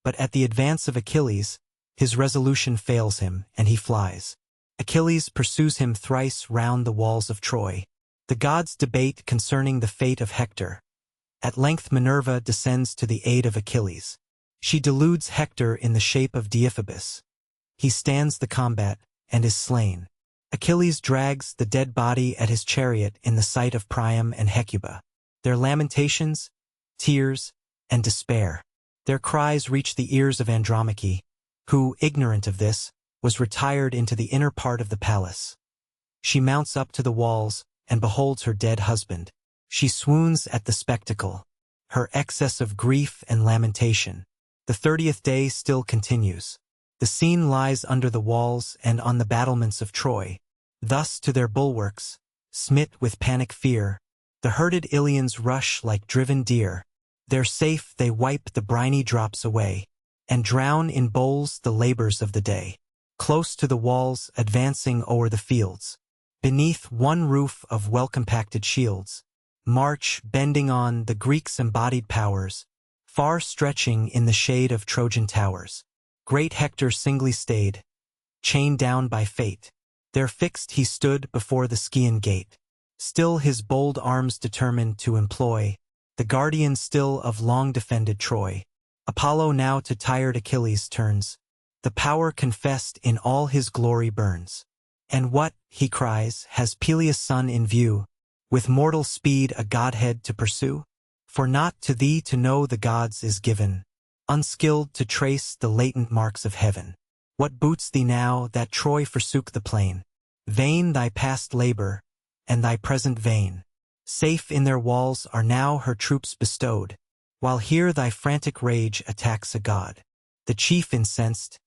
A: But at the advance of Achilles, his resolution fails him, and he flies. Achilles pursues him thrice round the walls of Troy. The gods debate concerning the fate of Hector. At length Minerva descends to the aid of Achilles. She deludes Hector in the shape of Deiphobus. He stands the combat, and is slain. Achilles drags the dead body at his chariot in the sight of Priam and Hecuba. Their lamentations, tears, and despair. Their cries reach the ears of Andromache, who, ignorant of this, was retired into the inner part of the palace. She mounts up to the walls, and beholds her dead husband. She swoons at the spectacle, her excess of grief and lamentation. The 30th day still continues. The scene lies under the walls and on the battlements of Troy. Thus to their bulwarks, smit with panic fear, the herded Ilians rush like driven deer. There safe they wipe the briny drops away, and drown in bowls the labors of the day. Close to the walls, advancing o'er the fields, beneath one roof of well-compacted shields, march bending on the Greeks' embodied powers, far stretching in the shade of Trojan towers. Great Hector singly stayed, chained down by fate. There fixed he stood before the Scaean gate, still his bold arms determined to employ, the guardian still of long-defended Troy. Apollo now to tired Achilles turns, the power confessed in all his glory burns. And what, he cries, has Peleus' son in view, with mortal speed a godhead to pursue? For not to thee to know the gods is given, unskilled to trace the latent marks of heaven. What boots thee now that Troy forsook the plain? Vain thy past labor, and thy present vain. Safe in their walls are now her troops bestowed, while here thy frantic rage attacks a god. The chief incensed,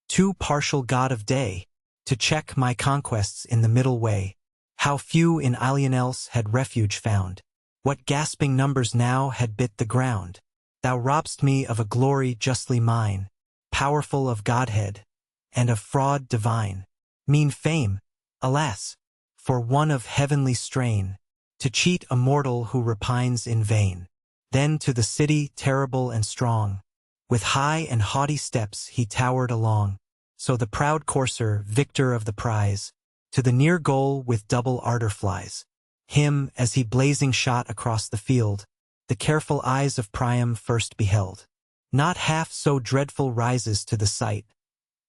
A: too partial god of day, to check my conquests in the middle way. How few in Ilion else had refuge found, what gasping numbers now had bit the ground. Thou robb'st me of a glory justly mine, powerful of godhead, and of fraud divine. Mean fame, alas, for one of heavenly strain, to cheat a mortal who repines in vain. Then to the city terrible and strong, with high and haughty steps he towered along. So the proud courser, victor of the prize, to the near goal with double ardor flies. Him, as he blazing shot across the field, the careful eyes of Priam first beheld. Not half so dreadful rises to the sight.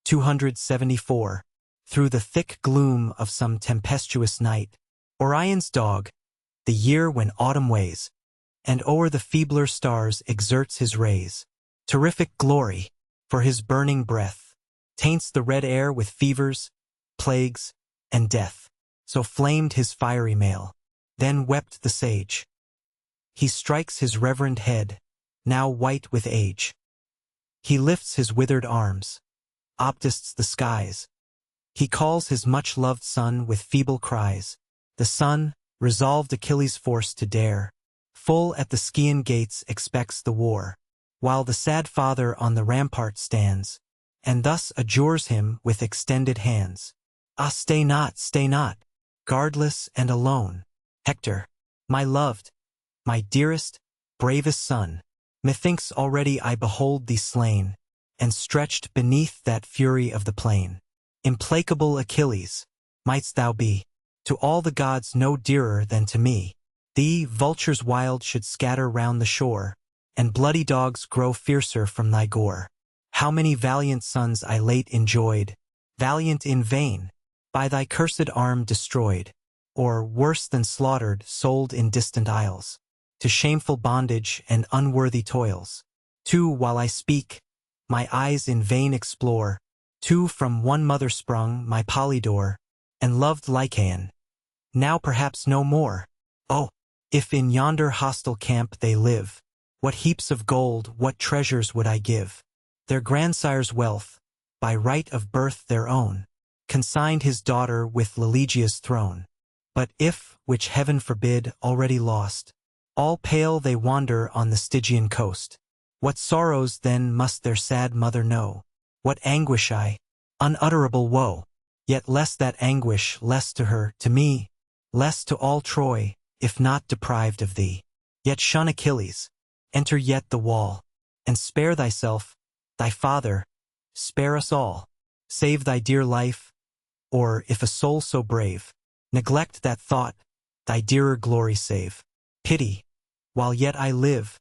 A: 274. Through the thick gloom of some tempestuous night, Orion's dog, the year when autumn weighs, and o'er the feebler stars exerts his rays. Terrific glory, for his burning breath taints the red air with fevers, plagues, and death. So flamed his fiery mail. Then wept the sage. He strikes his reverend head, now white with age. He lifts his withered arms, optists the skies. He calls his much-loved son with feeble cries. The son, resolved Achilles' force to dare, full at the Scaean gates expects the war, while the sad father on the rampart stands, and thus adjures him with extended hands. Ah, stay not, guardless and alone, Hector, my loved, my dearest, bravest son. Methinks already I behold thee slain, and stretched beneath that fury of the plain. Implacable Achilles, mightst thou be, to all the gods no dearer than to me. Thee vultures wild should scatter round the shore, and bloody dogs grow fiercer from thy gore. How many valiant sons I late enjoyed, valiant in vain, by thy cursed arm destroyed, or, worse than slaughtered, sold in distant isles, to shameful bondage and unworthy toils. Two, while I speak, my eyes in vain explore, two from one mother sprung, my Polydore, and loved Lycaon. Now perhaps no more. Oh, if in yonder hostile camp they live, what heaps of gold, what treasures would I give. Their grandsire's wealth, by right of birth their own, consigned his daughter with Lelegia's throne. But if, which heaven forbid, already lost, all pale they wander on the Stygian coast, what sorrows then must their sad mother know? What anguish unutterable woe! Yet less that anguish, less to her, to me, less to all Troy, if not deprived of thee. Yet shun Achilles, enter yet the wall, and spare thyself, thy father, spare us all. Save thy dear life, or, if a soul so brave, neglect that thought, thy dearer glory save. Pity, while yet I live,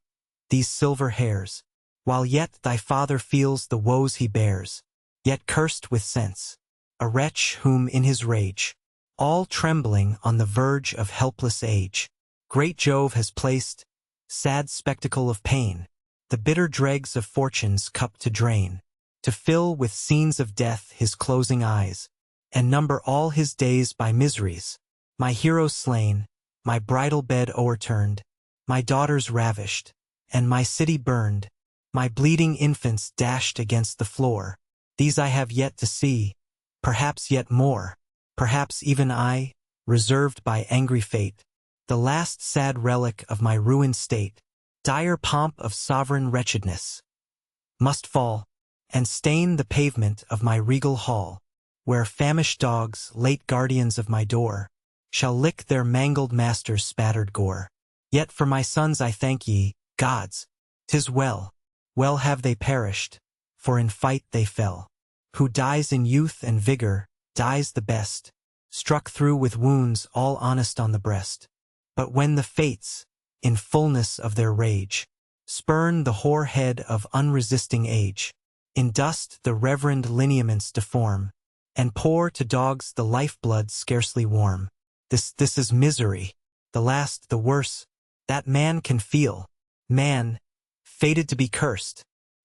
A: these silver hairs, while yet thy father feels the woes he bears, yet cursed with sense, a wretch whom in his rage, all trembling on the verge of helpless age, great Jove has placed, sad spectacle of pain, the bitter dregs of fortune's cup to drain, to fill with scenes of death his closing eyes, and number all his days by miseries. My heroes slain, my bridal bed o'erturned, my daughters ravished, and my city burned, my bleeding infants dashed against the floor. These I have yet to see, perhaps yet more, perhaps even I, reserved by angry fate, the last sad relic of my ruined state, dire pomp of sovereign wretchedness, must fall, and stain the pavement of my regal hall, where famished dogs, late guardians of my door, shall lick their mangled master's spattered gore. Yet for my sons I thank ye, gods. 'Tis well, well have they perished, for in fight they fell. Who dies in youth and vigor, dies the best, struck through with wounds all honest on the breast. But when the fates, in fullness of their rage, spurn the hoar head of unresisting age, in dust the reverend lineaments deform, and pour to dogs the lifeblood scarcely warm. This is misery, the last, the worse, that man can feel. Man, fated to be cursed,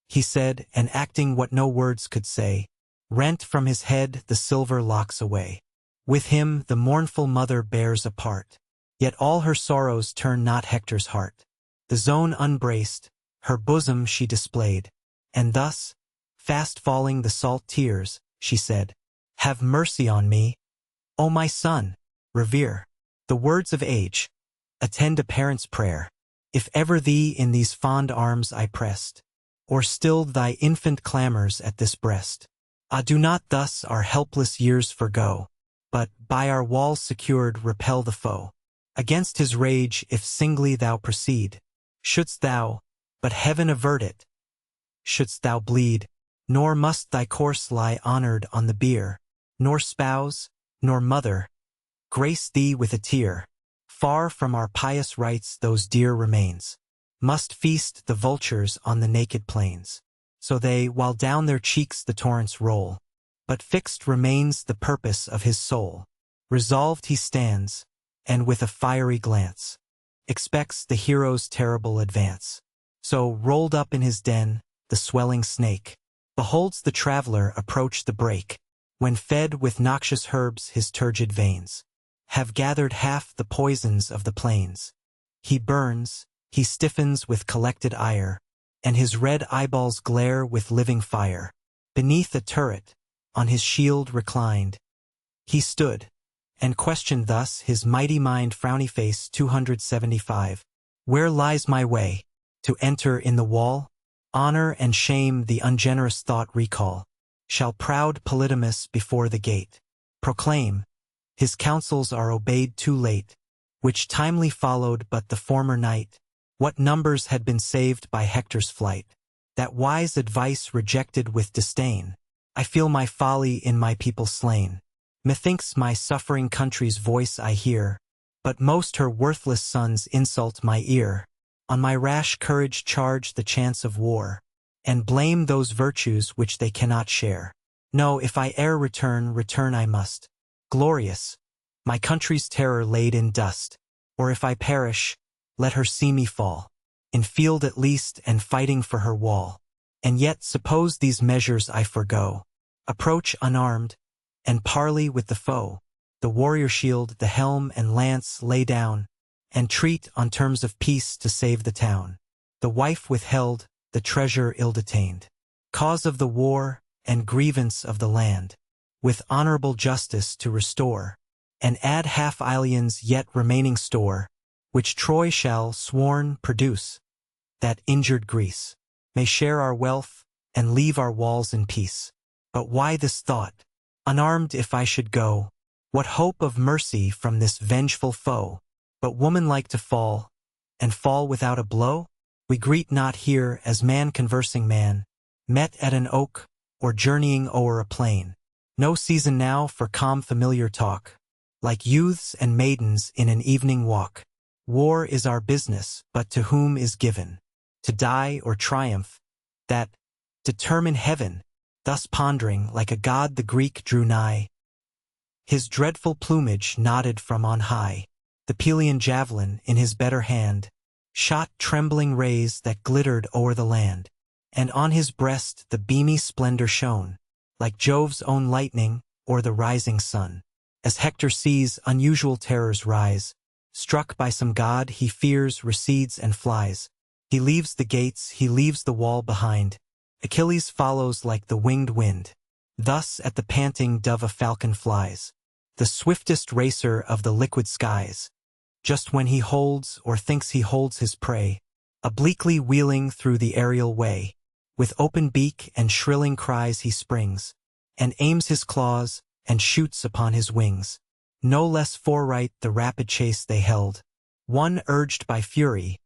A: he said, and acting what no words could say, rent from his head the silver locks away. With him the mournful mother bears a part, yet all her sorrows turn not Hector's heart. The zone unbraced, her bosom she displayed, and thus, fast falling the salt tears, she said, "Have mercy on me, O my son, revere the words of age, attend a parent's prayer. If ever thee in these fond arms I pressed, or stilled thy infant clamors at this breast, do not thus our helpless years forgo, but, by our walls secured, repel the foe. Against his rage if singly thou proceed, shouldst thou, but heaven avert it, shouldst thou bleed, nor must thy corse lie honored on the bier, nor spouse, nor mother, grace thee with a tear. Far from our pious rites those dear remains must feast the vultures on the naked plains. So they, while down their cheeks the torrents roll, but fixed remains the purpose of his soul. Resolved he stands, and with a fiery glance, expects the hero's terrible advance. So, rolled up in his den, the swelling snake beholds the traveler approach the brake, when fed with noxious herbs his turgid veins have gathered half the poisons of the plains. He burns, he stiffens with collected ire, and his red eyeballs glare with living fire. Beneath a turret, on his shield reclined, he stood, and questioned thus his mighty mind. Frowny face 275. Where lies my way? To enter in the wall? Honor and shame the ungenerous thought recall. Shall proud Polydamas before the gate proclaim, his counsels are obeyed too late, which timely followed but the former night? What numbers had been saved by Hector's flight? That wise advice rejected with disdain? I feel my folly in my people slain. Methinks my suffering country's voice I hear, but most her worthless sons insult my ear. On my rash courage charge the chance of war, and blame those virtues which they cannot share. No, if I e'er return I must. Glorious, my country's terror laid in dust, or if I perish, let her see me fall, in field at least and fighting for her wall. And yet suppose these measures I forego, approach unarmed, and parley with the foe, the warrior shield, the helm and lance lay down, and treat on terms of peace to save the town. The wife withheld, the treasure ill-detained, cause of the war and grievance of the land, with honorable justice to restore, and add half Ilion's yet remaining store, which Troy shall, sworn, produce, that injured Greece may share our wealth and leave our walls in peace. But why this thought? Unarmed if I should go, what hope of mercy from this vengeful foe? But woman-like to fall, and fall without a blow? We greet not here as man conversing man, met at an oak, or journeying o'er a plain. No season now for calm familiar talk, like youths and maidens in an evening walk. War is our business, but to whom is given to die or triumph? That determine heaven. Thus pondering, like a god the Greek drew nigh. His dreadful plumage nodded from on high. The Pelian javelin in his better hand shot trembling rays that glittered o'er the land, and on his breast the beamy splendor shone, like Jove's own lightning or the rising sun. As Hector sees unusual terrors rise, struck by some god he fears, recedes and flies. He leaves the gates, he leaves the wall behind. Achilles follows like the winged wind. Thus at the panting dove a falcon flies, the swiftest racer of the liquid skies. Just when he holds or thinks he holds his prey, obliquely wheeling through the aerial way, with open beak and shrilling cries he springs, and aims his claws, and shoots upon his wings. No less foreright the rapid chase they held, one urged by fury,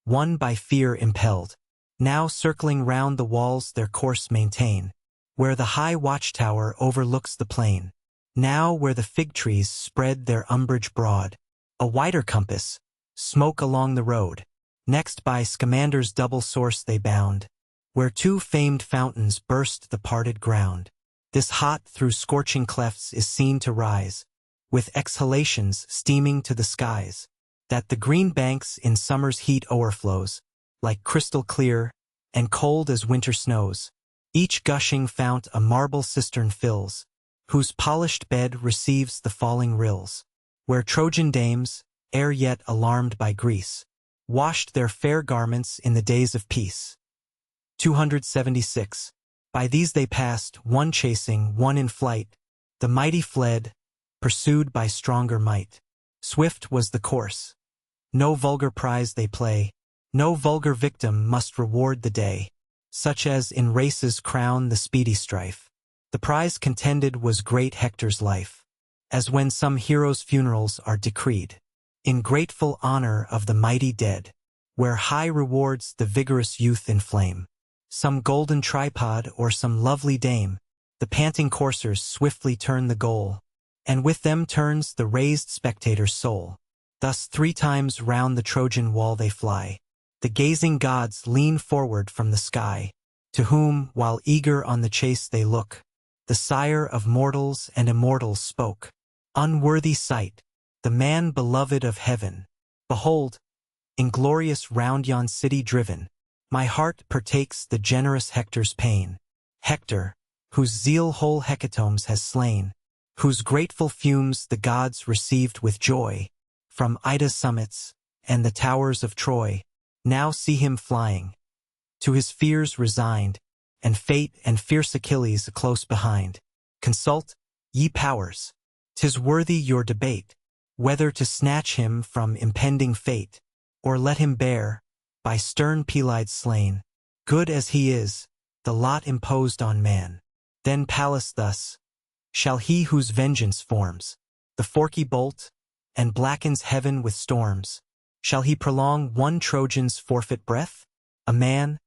A: one by fear impelled. Now circling round the walls their course maintain, where the high watchtower overlooks the plain. Now where the fig trees spread their umbrage broad, a wider compass, smoke along the road. Next by Scamander's double source they bound, where two famed fountains burst the parted ground. This hot through scorching clefts is seen to rise, with exhalations steaming to the skies, that the green banks in summer's heat o'erflows, like crystal clear, and cold as winter snows. Each gushing fount a marble cistern fills, whose polished bed receives the falling rills, where Trojan dames, ere yet alarmed by Greece, washed their fair garments in the days of peace. 276. By these they passed, one chasing, one in flight. The mighty fled, pursued by stronger might. Swift was the course. No vulgar prize they play, no vulgar victim must reward the day, such as in races crown the speedy strife. The prize contended was great Hector's life, as when some hero's funerals are decreed, in grateful honor of the mighty dead, where high rewards the vigorous youth inflame. Some golden tripod or some lovely dame, the panting coursers swiftly turn the goal, and with them turns the raised spectator's soul. Thus 3 times round the Trojan wall they fly. The gazing gods lean forward from the sky, to whom, while eager on the chase they look, the sire of mortals and immortals spoke. Unworthy sight, the man beloved of heaven. Behold, inglorious round yon city driven, my heart partakes the generous Hector's pain. Hector, whose zeal whole hecatombs has slain, whose grateful fumes the gods received with joy, from Ida's summits, and the towers of Troy, now see him flying, to his fears resigned, and fate and fierce Achilles close behind. Consult, ye powers, 'tis worthy your debate, whether to snatch him from impending fate, or let him bear, by stern Pelides slain, good as he is, the lot imposed on man. Then Pallas thus, shall he whose vengeance forms the forky bolt, and blackens heaven with storms, shall he prolong one Trojan's forfeit breath? A man,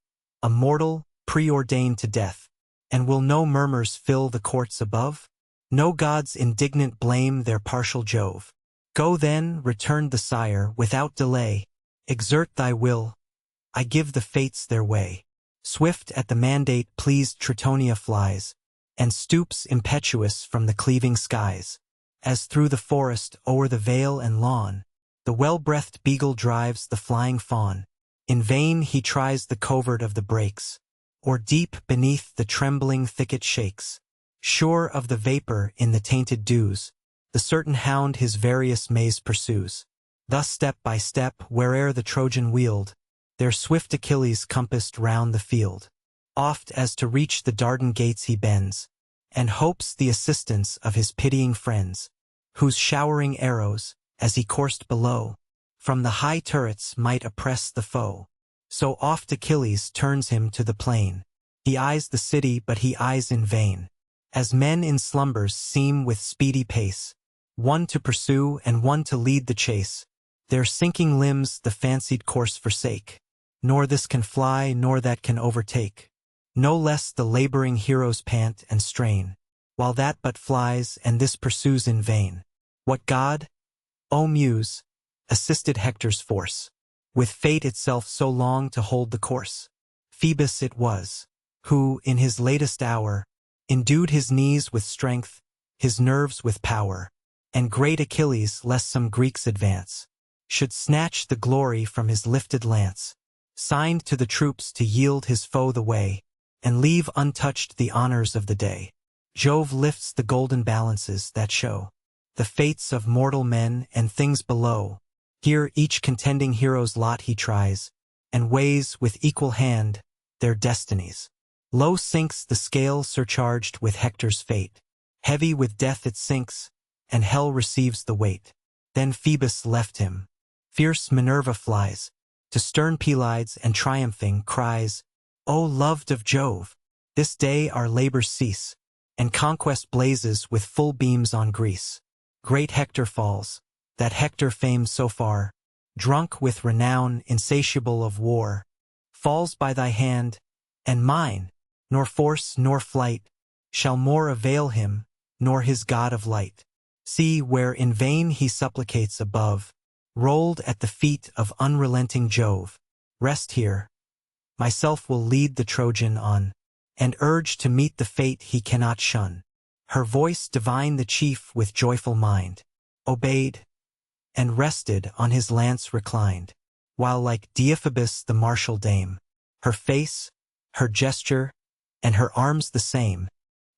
A: a mortal, preordained to death, and will no murmurs fill the courts above? No gods indignant blame their partial Jove. Go then, returned the sire, without delay, exert thy will, I give the fates their way. Swift at the mandate pleased Tritonia flies, and stoops impetuous from the cleaving skies. As through the forest, o'er the vale and lawn, the well-breathed beagle drives the flying fawn. In vain he tries the covert of the brakes, or deep beneath the trembling thicket shakes. Sure of the vapor in the tainted dews, the certain hound his various maze pursues. Thus step by step, where'er the Trojan wheeled, their swift Achilles compassed round the field. Oft as to reach the Dardan gates he bends, and hopes the assistance of his pitying friends, whose showering arrows, as he coursed below, from the high turrets might oppress the foe. So oft Achilles turns him to the plain. He eyes the city, but he eyes in vain. As men in slumbers seem with speedy pace, one to pursue and one to lead the chase, their sinking limbs the fancied course forsake. Nor this can fly, nor that can overtake. No less the laboring heroes pant and strain, while that but flies and this pursues in vain. What god, O Muse, assisted Hector's force, with fate itself so long to hold the course? Phoebus it was, who, in his latest hour, endued his knees with strength, his nerves with power, and great Achilles, lest some Greeks advance, should snatch the glory from his lifted lance, signed to the troops to yield his foe the way, and leave untouched the honors of the day. Jove lifts the golden balances that show the fates of mortal men and things below. Here each contending hero's lot he tries, and weighs with equal hand their destinies. Low sinks the scale surcharged with Hector's fate, heavy with death it sinks, and hell receives the weight. Then Phoebus left him. Fierce Minerva flies to stern Pelides and triumphing cries, O loved of Jove, this day our labors cease, and conquest blazes with full beams on Greece. great Hector falls, that Hector famed so far, drunk with renown, insatiable of war, falls by thy hand, and mine, nor force nor flight shall more avail him, nor his God of light. See, where in vain he supplicates above, rolled at the feet of unrelenting Jove. Rest here. Myself will lead the Trojan on, and urge to meet the fate he cannot shun. Her voice divine the chief with joyful mind obeyed, and rested on his lance reclined, while like Deiphobus the martial dame, her face, her gesture, and her arms the same,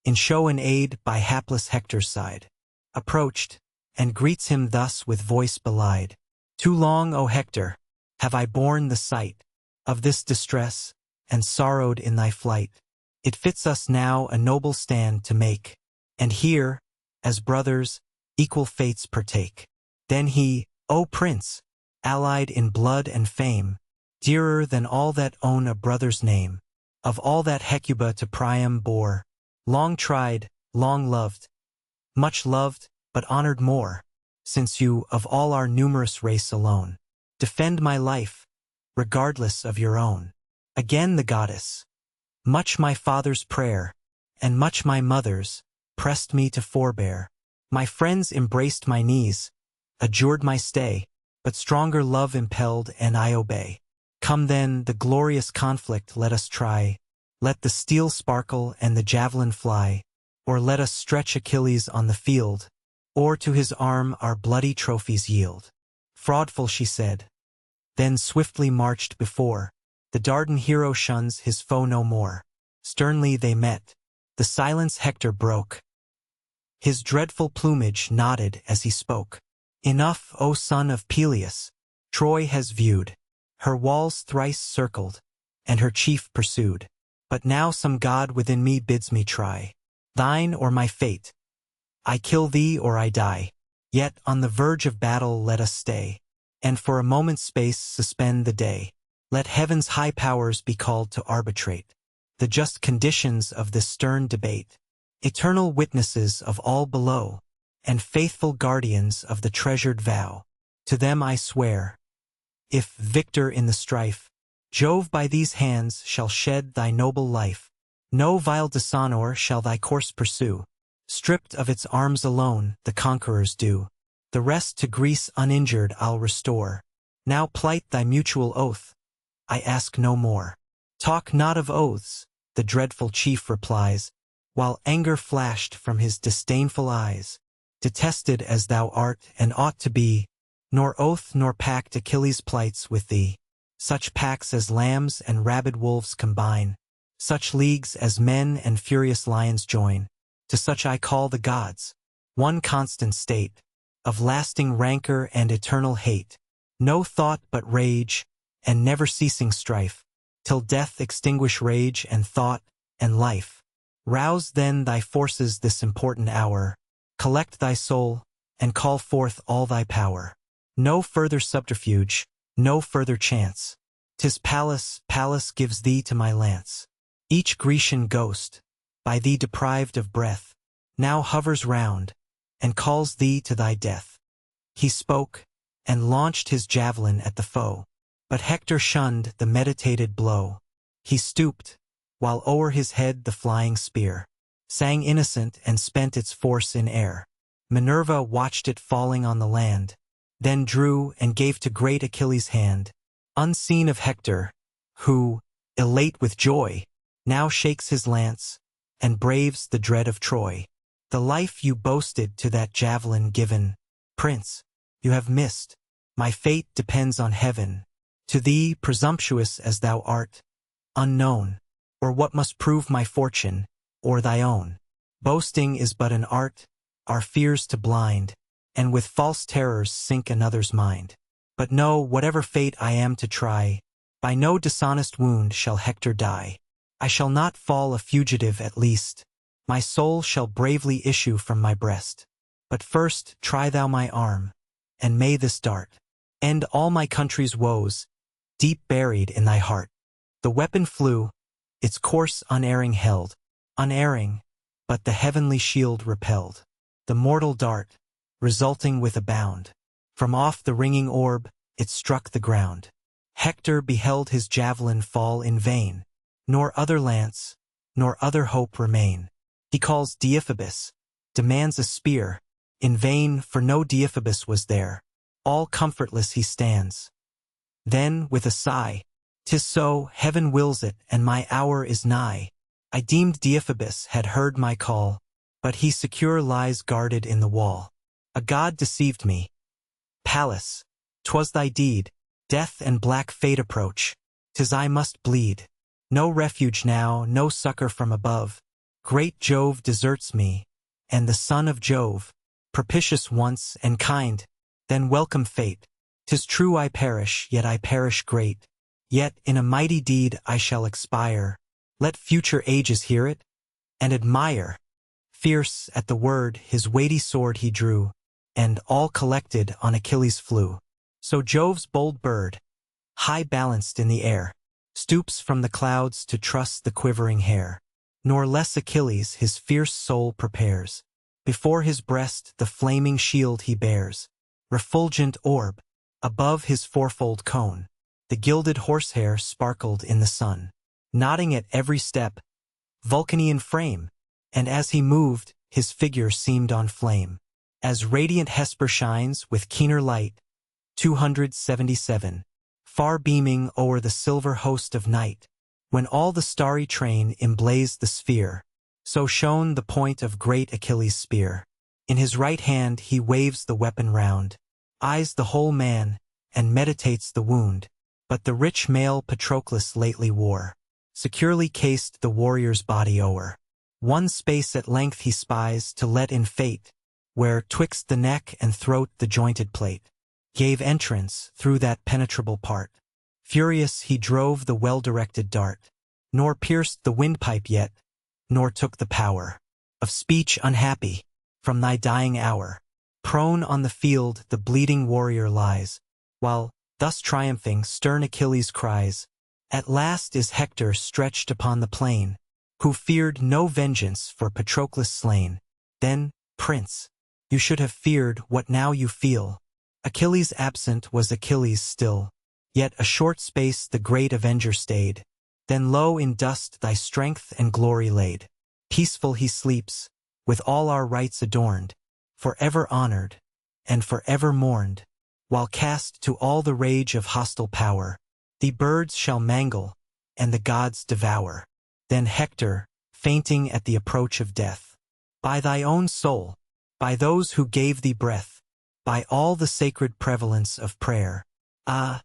A: in show and aid by hapless Hector's side, approached, and greets him thus with voice belied. Too long, O Hector, have I borne the sight of this distress, and sorrowed in thy flight. It fits us now a noble stand to make, and here, as brothers, equal fates partake. Then he, O Prince, allied in blood and fame, dearer than all that own a brother's name, of all that Hecuba to Priam bore, long tried, long loved, much loved, but honored more, since you, of all our numerous race alone, defend my life, regardless of your own. Again the goddess, much my father's prayer, and much my mother's, pressed me to forbear. My friends embraced my knees, adjured my stay, but stronger love impelled, and I obey. Come then, the glorious conflict let us try. Let the steel sparkle and the javelin fly, or let us stretch Achilles on the field, or to his arm our bloody trophies yield. Fraudful, she said, then swiftly marched before. The Dardan hero shuns his foe no more. Sternly they met. The silence Hector broke. His dreadful plumage nodded as he spoke. Enough, O son of Peleus, Troy has viewed, her walls thrice circled, and her chief pursued. But now some god within me bids me try thine or my fate. I kill thee or I die. Yet on the verge of battle let us stay, and for a moment's space suspend the day. Let heaven's high powers be called to arbitrate the just conditions of this stern debate, eternal witnesses of all below, and faithful guardians of the treasured vow. To them I swear, if victor in the strife, Jove by these hands shall shed thy noble life. No vile dishonor shall thy course pursue. Stripped of its arms alone, the conquerors do. The rest to Greece uninjured I'll restore. Now plight thy mutual oath. I ask no more. Talk not of oaths, the dreadful chief replies, while anger flashed from his disdainful eyes. Detested as thou art and ought to be, nor oath nor pact Achilles plights with thee. Such pacts as lambs and rabid wolves combine, such leagues as men and furious lions join. To such I call the gods, one constant state, of lasting rancor and eternal hate. No thought but rage, and never-ceasing strife, till death extinguish rage and thought and life. Rouse then thy forces this important hour, collect thy soul, and call forth all thy power. No further subterfuge, no further chance. 'Tis Pallas, Pallas gives thee to my lance. Each Grecian ghost, by thee deprived of breath, now hovers round, and calls thee to thy death. He spoke, and launched his javelin at the foe, but Hector shunned the meditated blow. He stooped, while o'er his head the flying spear sang innocent and spent its force in air. Minerva watched it falling on the land, then drew and gave to great Achilles' hand, unseen of Hector, who, elate with joy, now shakes his lance, and braves the dread of Troy. The life you boasted to that javelin given, Prince, you have missed. My fate depends on heaven. To thee, presumptuous as thou art, unknown, or what must prove my fortune, or thy own. Boasting is but an art, our fears to blind, and with false terrors sink another's mind. But know, whatever fate I am to try, by no dishonest wound shall Hector die. I shall not fall a fugitive at least. My soul shall bravely issue from my breast. But first try thou my arm, and may this dart end all my country's woes, deep buried in thy heart. The weapon flew, its course unerring held, unerring, but the heavenly shield repelled. The mortal dart, resulting with a bound. From off the ringing orb, it struck the ground. Hector beheld his javelin fall in vain, nor other lance, nor other hope remain. He calls Deiphobus, demands a spear, in vain, for no Deiphobus was there. All comfortless he stands. Then, with a sigh, "'Tis so, heaven wills it, and my hour is nigh. I deemed Deiphobus had heard my call, but he secure lies guarded in the wall. A god deceived me. Pallas, 'twas thy deed. Death and black fate approach. 'Tis I must bleed. No refuge now, no succor from above. Great Jove deserts me, and the son of Jove, propitious once and kind, then welcome fate. 'Tis true I perish, yet I perish great. Yet in a mighty deed I shall expire. Let future ages hear it, and admire." Fierce at the word, his weighty sword he drew, and all collected on Achilles flew. So Jove's bold bird, high balanced in the air, stoops from the clouds to truss the quivering hair. Nor less Achilles his fierce soul prepares. Before his breast the flaming shield he bears. Refulgent orb, above his fourfold cone, the gilded horsehair sparkled in the sun. Nodding at every step, Vulcanian frame, and as he moved, his figure seemed on flame. As radiant Hesper shines with keener light, 277, far beaming o'er the silver host of night, when all the starry train emblazed the sphere, so shone the point of great Achilles' spear. In his right hand he waves the weapon round, eyes the whole man, and meditates the wound. But the rich mail Patroclus lately wore securely cased the warrior's body o'er. One space at length he spies to let in fate, where, twixt the neck and throat the jointed plate gave entrance through that penetrable part. Furious he drove the well-directed dart, nor pierced the windpipe yet, nor took the power of speech. Unhappy, from thy dying hour, prone on the field the bleeding warrior lies, while, thus triumphing, stern Achilles cries, "At last is Hector stretched upon the plain, who feared no vengeance for Patroclus slain." Then, Prince, you should have feared what now you feel. Achilles absent was Achilles still. Yet a short space the great avenger stayed. Then low in dust thy strength and glory laid. Peaceful he sleeps, with all our rites adorned, forever honored, and forever mourned. While cast to all the rage of hostile power, the birds shall mangle, and the gods devour. Then Hector, fainting at the approach of death, by thy own soul, by those who gave thee breath, by all the sacred prevalence of prayer, ah,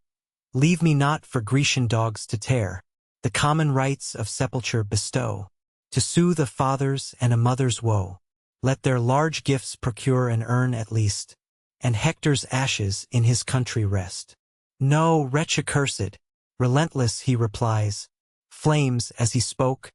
A: leave me not for Grecian dogs to tear. The common rites of sepulture bestow, to soothe a father's and a mother's woe. Let their large gifts procure an urn at least, and Hector's ashes in his country rest. No, wretch accursed, relentless he replies. Flames, as he spoke,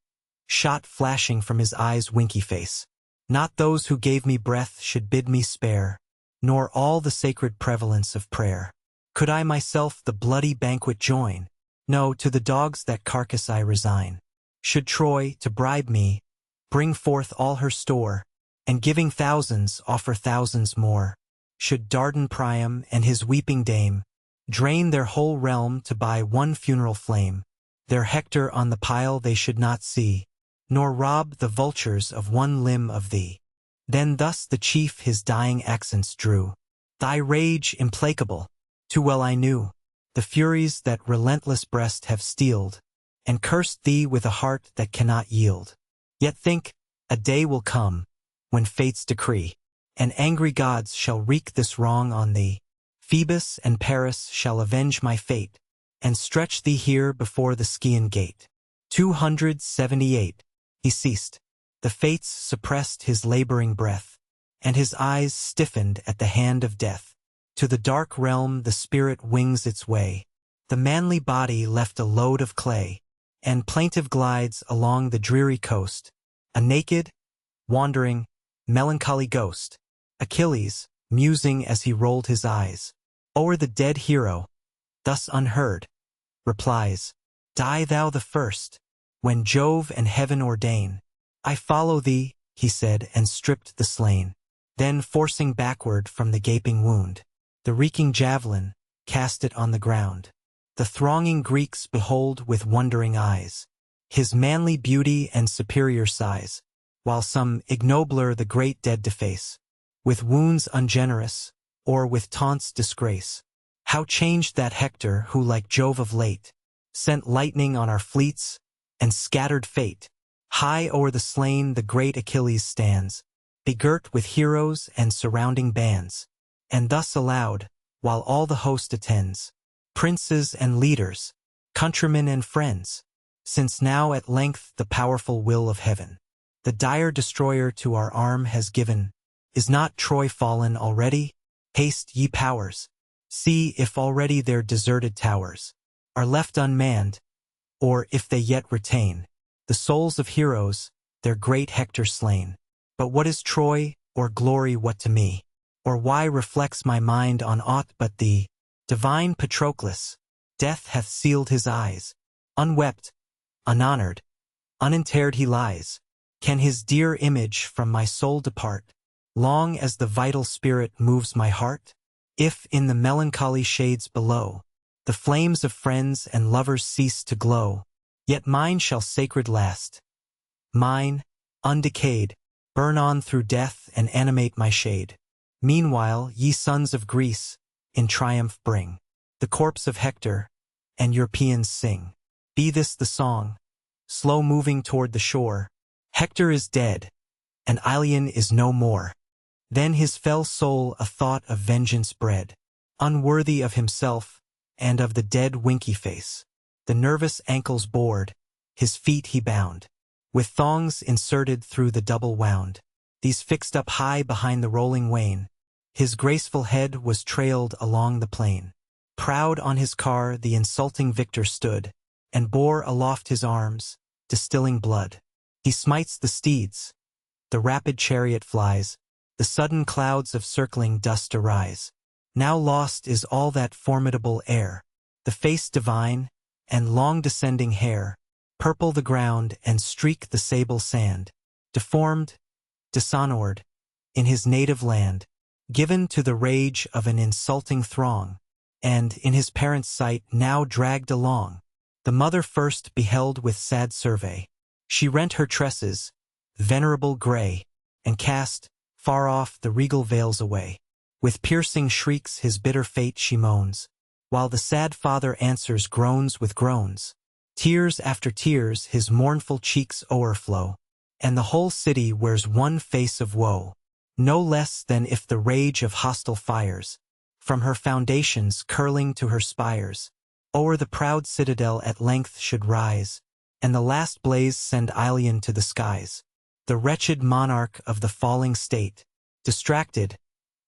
A: shot flashing from his eyes' winky face. Not those who gave me breath should bid me spare, nor all the sacred prevalence of prayer. Could I myself the bloody banquet join? No, to the dogs that carcass I resign. Should Troy, to bribe me, bring forth all her store, and giving thousands offer thousands more. Should Dardan Priam and his weeping dame drain their whole realm to buy one funeral flame, their Hector on the pile they should not see, nor rob the vultures of one limb of thee. Then thus the chief his dying accents drew. Thy rage implacable, too well I knew, the furies that relentless breast have steeled, and cursed thee with a heart that cannot yield. Yet think, a day will come, when fate's decree, and angry gods shall wreak this wrong on thee. Phoebus and Paris shall avenge my fate, and stretch thee here before the Scaean gate. 278. He ceased. The fates suppressed his laboring breath, and his eyes stiffened at the hand of death. To the dark realm the spirit wings its way. The manly body left a load of clay, and plaintive glides along the dreary coast, a naked, wandering, melancholy ghost. Achilles, musing as he rolled his eyes o'er the dead hero, thus unheard, replies, "Die thou the first, when Jove and heaven ordain. I follow thee," he said, and stripped the slain. then forcing backward from the gaping wound, the reeking javelin, cast it on the ground. The thronging Greeks behold with wondering eyes his manly beauty and superior size, while some ignobler the great dead deface, with wounds ungenerous, or with taunts disgrace. How changed that Hector who like Jove of late sent lightning on our fleets and scattered fate. High o'er the slain the great Achilles stands, begirt with heroes and surrounding bands, and thus aloud, while all the host attends, princes and leaders, countrymen and friends, since now at length the powerful will of heaven, the dire destroyer to our arm has given, is not Troy fallen already? Haste, ye powers, see if already their deserted towers are left unmanned, or if they yet retain the souls of heroes, their great Hector slain. But what is Troy, or glory what to me? Or why reflects my mind on aught but thee? Divine Patroclus, death hath sealed his eyes. Unwept, unhonored, uninterred he lies. Can his dear image from my soul depart, long as the vital spirit moves my heart? If in the melancholy shades below the flames of friends and lovers cease to glow, yet mine shall sacred last. Mine, undecayed, burn on through death and animate my shade. Meanwhile, ye sons of Greece, in triumph bring the corpse of Hector, and Europeans sing. Be this the song, slow moving toward the shore. Hector is dead, and Ilion is no more. Then his fell soul a thought of vengeance bred, unworthy of himself and of the dead winky face. The nervous ankles bored, his feet he bound, with thongs inserted through the double wound. These fixed up high behind the rolling wain. His graceful head was trailed along the plain. Proud on his car the insulting victor stood, and bore aloft his arms, distilling blood. He smites the steeds. The rapid chariot flies. The sudden clouds of circling dust arise. Now lost is all that formidable air. The face divine, and long descending hair, purple the ground and streak the sable sand. Deformed, dishonored, in his native land, given to the rage of an insulting throng, and in his parents' sight now dragged along. The mother first beheld with sad survey. She rent her tresses, venerable gray, and cast, far off, the regal veils away. With piercing shrieks his bitter fate she moans, while the sad father answers groans with groans. Tears after tears his mournful cheeks o'erflow, and the whole city wears one face of woe, no less than if the rage of hostile fires, from her foundations curling to her spires, o'er the proud citadel at length should rise, and the last blaze send Ilion to the skies. The wretched monarch of the falling state, distracted,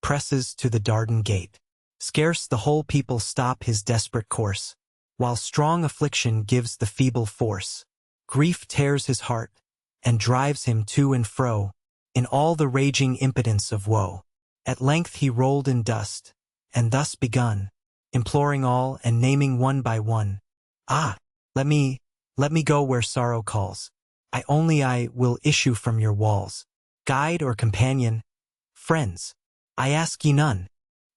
A: presses to the Dardan gate. Scarce the whole people stop his desperate course, while strong affliction gives the feeble force. Grief tears his heart, and drives him to and fro, in all the raging impotence of woe. At length he rolled in dust, and thus begun, imploring all and naming one by one. Ah, let me go where sorrow calls. I will issue from your walls. Guide or companion, friends, I ask ye none,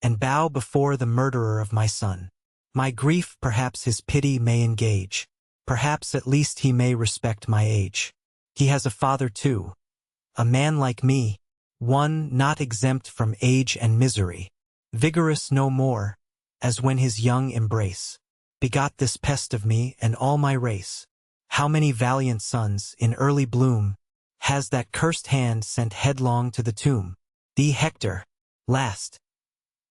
A: and bow before the murderer of my son. My grief perhaps his pity may engage, perhaps at least he may respect my age. He has a father too, a man like me, one not exempt from age and misery, vigorous no more, as when his young embrace begot this pest of me and all my race. How many valiant sons, in early bloom, has that cursed hand sent headlong to the tomb? Thee, Hector, last.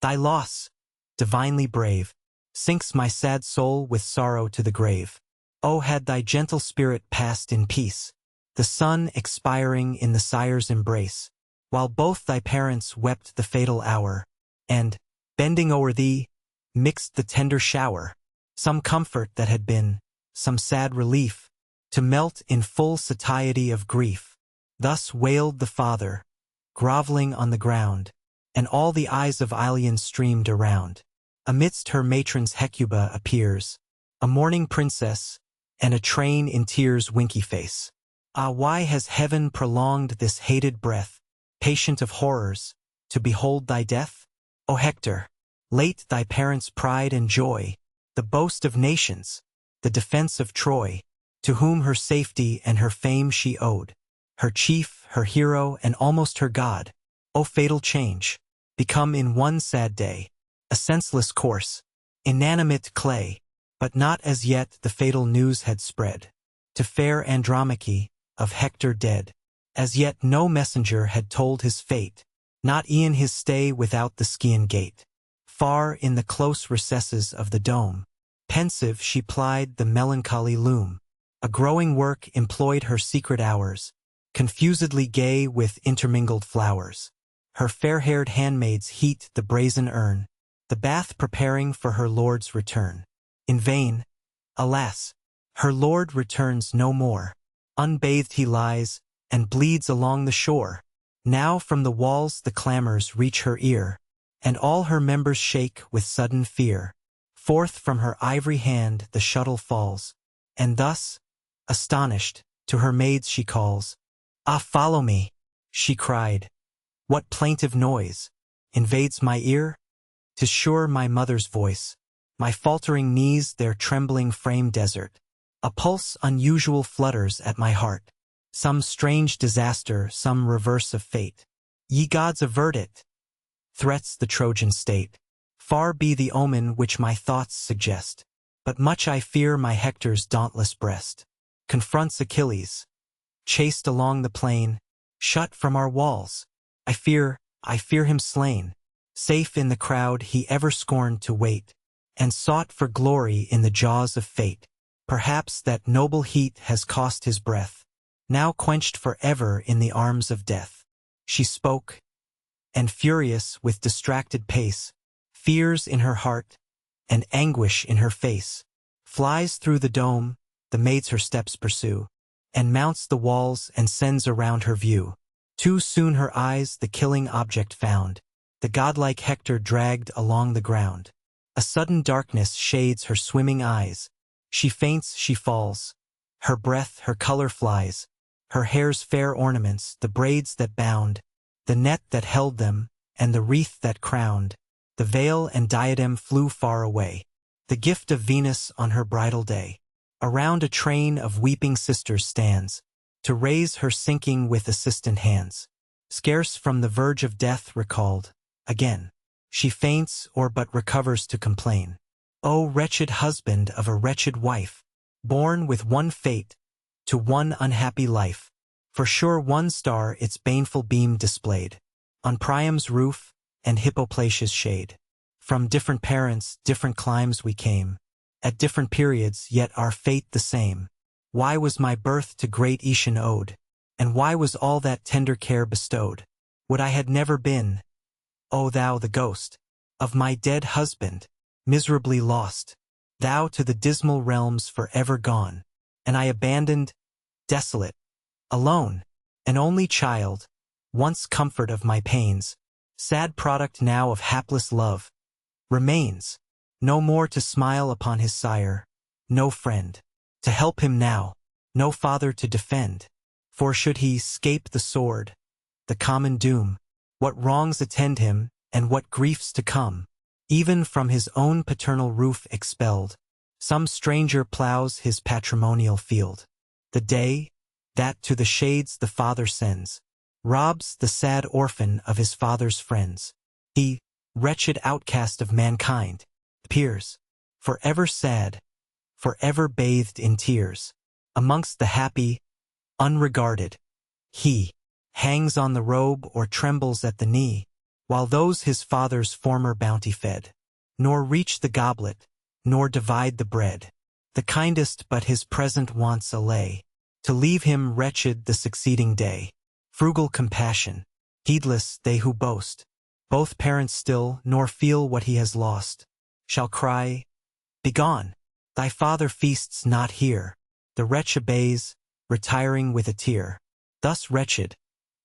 A: Thy loss, divinely brave, sinks my sad soul with sorrow to the grave. Oh, had thy gentle spirit passed in peace, the son expiring in the sire's embrace, while both thy parents wept the fatal hour, and, bending o'er thee, mixed the tender shower, some comfort that had been, some sad relief, to melt in full satiety of grief. Thus wailed the father, groveling on the ground, and all the eyes of Ilion streamed around. Amidst her matrons Hecuba appears, a mourning princess, and a train in tears winky face. Ah, why has heaven prolonged this hated breath, patient of horrors, to behold thy death? O Hector, late thy parents' pride and joy, the boast of nations, the defense of Troy, to whom her safety and her fame she owed, her chief, her hero, and almost her god. O fatal change, become in one sad day, a senseless corse, inanimate clay. But not as yet the fatal news had spread to fair Andromache of Hector dead. As yet no messenger had told his fate, not e'en his stay without the Scaean gate. Far in the close recesses of the dome, pensive she plied the melancholy loom. A growing work employed her secret hours, confusedly gay with intermingled flowers. Her fair-haired handmaids heat the brazen urn, the bath preparing for her lord's return. In vain, alas, her lord returns no more. Unbathed he lies, and bleeds along the shore. Now from the walls the clamors reach her ear, and all her members shake with sudden fear. Forth from her ivory hand the shuttle falls, and thus, astonished, to her maids she calls. Ah, follow me, she cried. What plaintive noise invades my ear? 'Tis sure my mother's voice. My faltering knees their trembling frame desert. A pulse unusual flutters at my heart. Some strange disaster, some reverse of fate. Ye gods avert it, threats the Trojan state. Far be the omen which my thoughts suggest. But much I fear my Hector's dauntless breast confronts Achilles, chased along the plain, shut from our walls. I fear him slain. Safe in the crowd he ever scorned to wait, and sought for glory in the jaws of fate. Perhaps that noble heat has cost his breath, now quenched forever in the arms of death. She spoke, and furious with distracted pace, fears in her heart, and anguish in her face, flies through the dome, the maids her steps pursue, and mounts the walls and sends around her view. Too soon her eyes the killing object found, the godlike Hector dragged along the ground. A sudden darkness shades her swimming eyes. She faints, she falls. Her breath, her color flies. Her hair's fair ornaments, the braids that bound, the net that held them, and the wreath that crowned, the veil and diadem flew far away. The gift of Venus on her bridal day. Around a train of weeping sisters stands, to raise her sinking with assistant hands. Scarce from the verge of death recalled, again, she faints or but recovers to complain. O wretched husband of a wretched wife, born with one fate, to one unhappy life. For sure one star its baneful beam displayed, on Priam's roof and Hippoplacia's shade. From different parents, different climes we came, at different periods, yet our fate the same. Why was my birth to great Aetion owed? And why was all that tender care bestowed? Would I had never been, O thou the ghost, of my dead husband, miserably lost, thou to the dismal realms forever gone, and I abandoned, desolate, alone, an only child, once comfort of my pains, sad product now of hapless love, remains, no more to smile upon his sire, no friend to help him now, no father to defend. For should he 'scape the sword, the common doom, what wrongs attend him, and what griefs to come, even from his own paternal roof expelled, some stranger plows his patrimonial field. The day, that to the shades the father sends, robs the sad orphan of his father's friends. He, wretched outcast of mankind, appears, forever sad, forever bathed in tears. Amongst the happy, unregarded, he hangs on the robe or trembles at the knee, while those his father's former bounty fed, nor reach the goblet, nor divide the bread. The kindest but his present wants allay, to leave him wretched the succeeding day. Frugal compassion, heedless they who boast, both parents still, nor feel what he has lost, shall cry, "Begone! Thy father feasts not here." The wretch obeys, retiring with a tear. Thus wretched,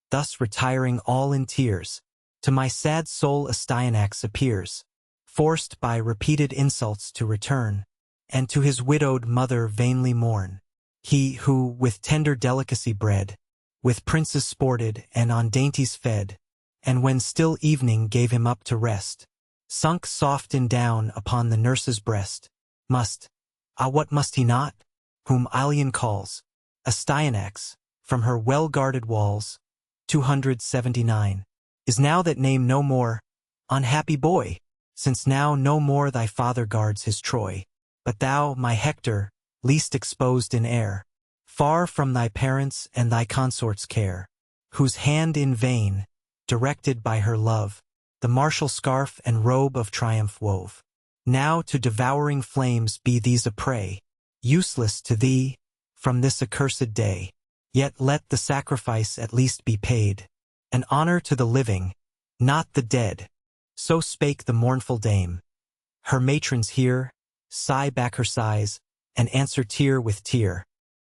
A: thus retiring all in tears, to my sad soul Astyanax appears, forced by repeated insults to return, and to his widowed mother vainly mourn. He who, with tender delicacy bred, with princes sported and on dainties fed, and when still evening gave him up to rest, sunk soft in down upon the nurse's breast, what must he not? Whom Iliad calls, Astyanax, from her well-guarded walls, 279, is now that name no more, unhappy boy, since now no more thy father guards his Troy, but thou, my Hector, least exposed in air, far from thy parents' and thy consort's care, whose hand in vain, directed by her love, the martial scarf and robe of triumph wove. Now to devouring flames be these a prey, useless to thee, from this accursed day. Yet let the sacrifice at least be paid, an honor to the living, not the dead. So spake the mournful dame. Her matrons hear, sigh back her sighs, and answer tear with tear.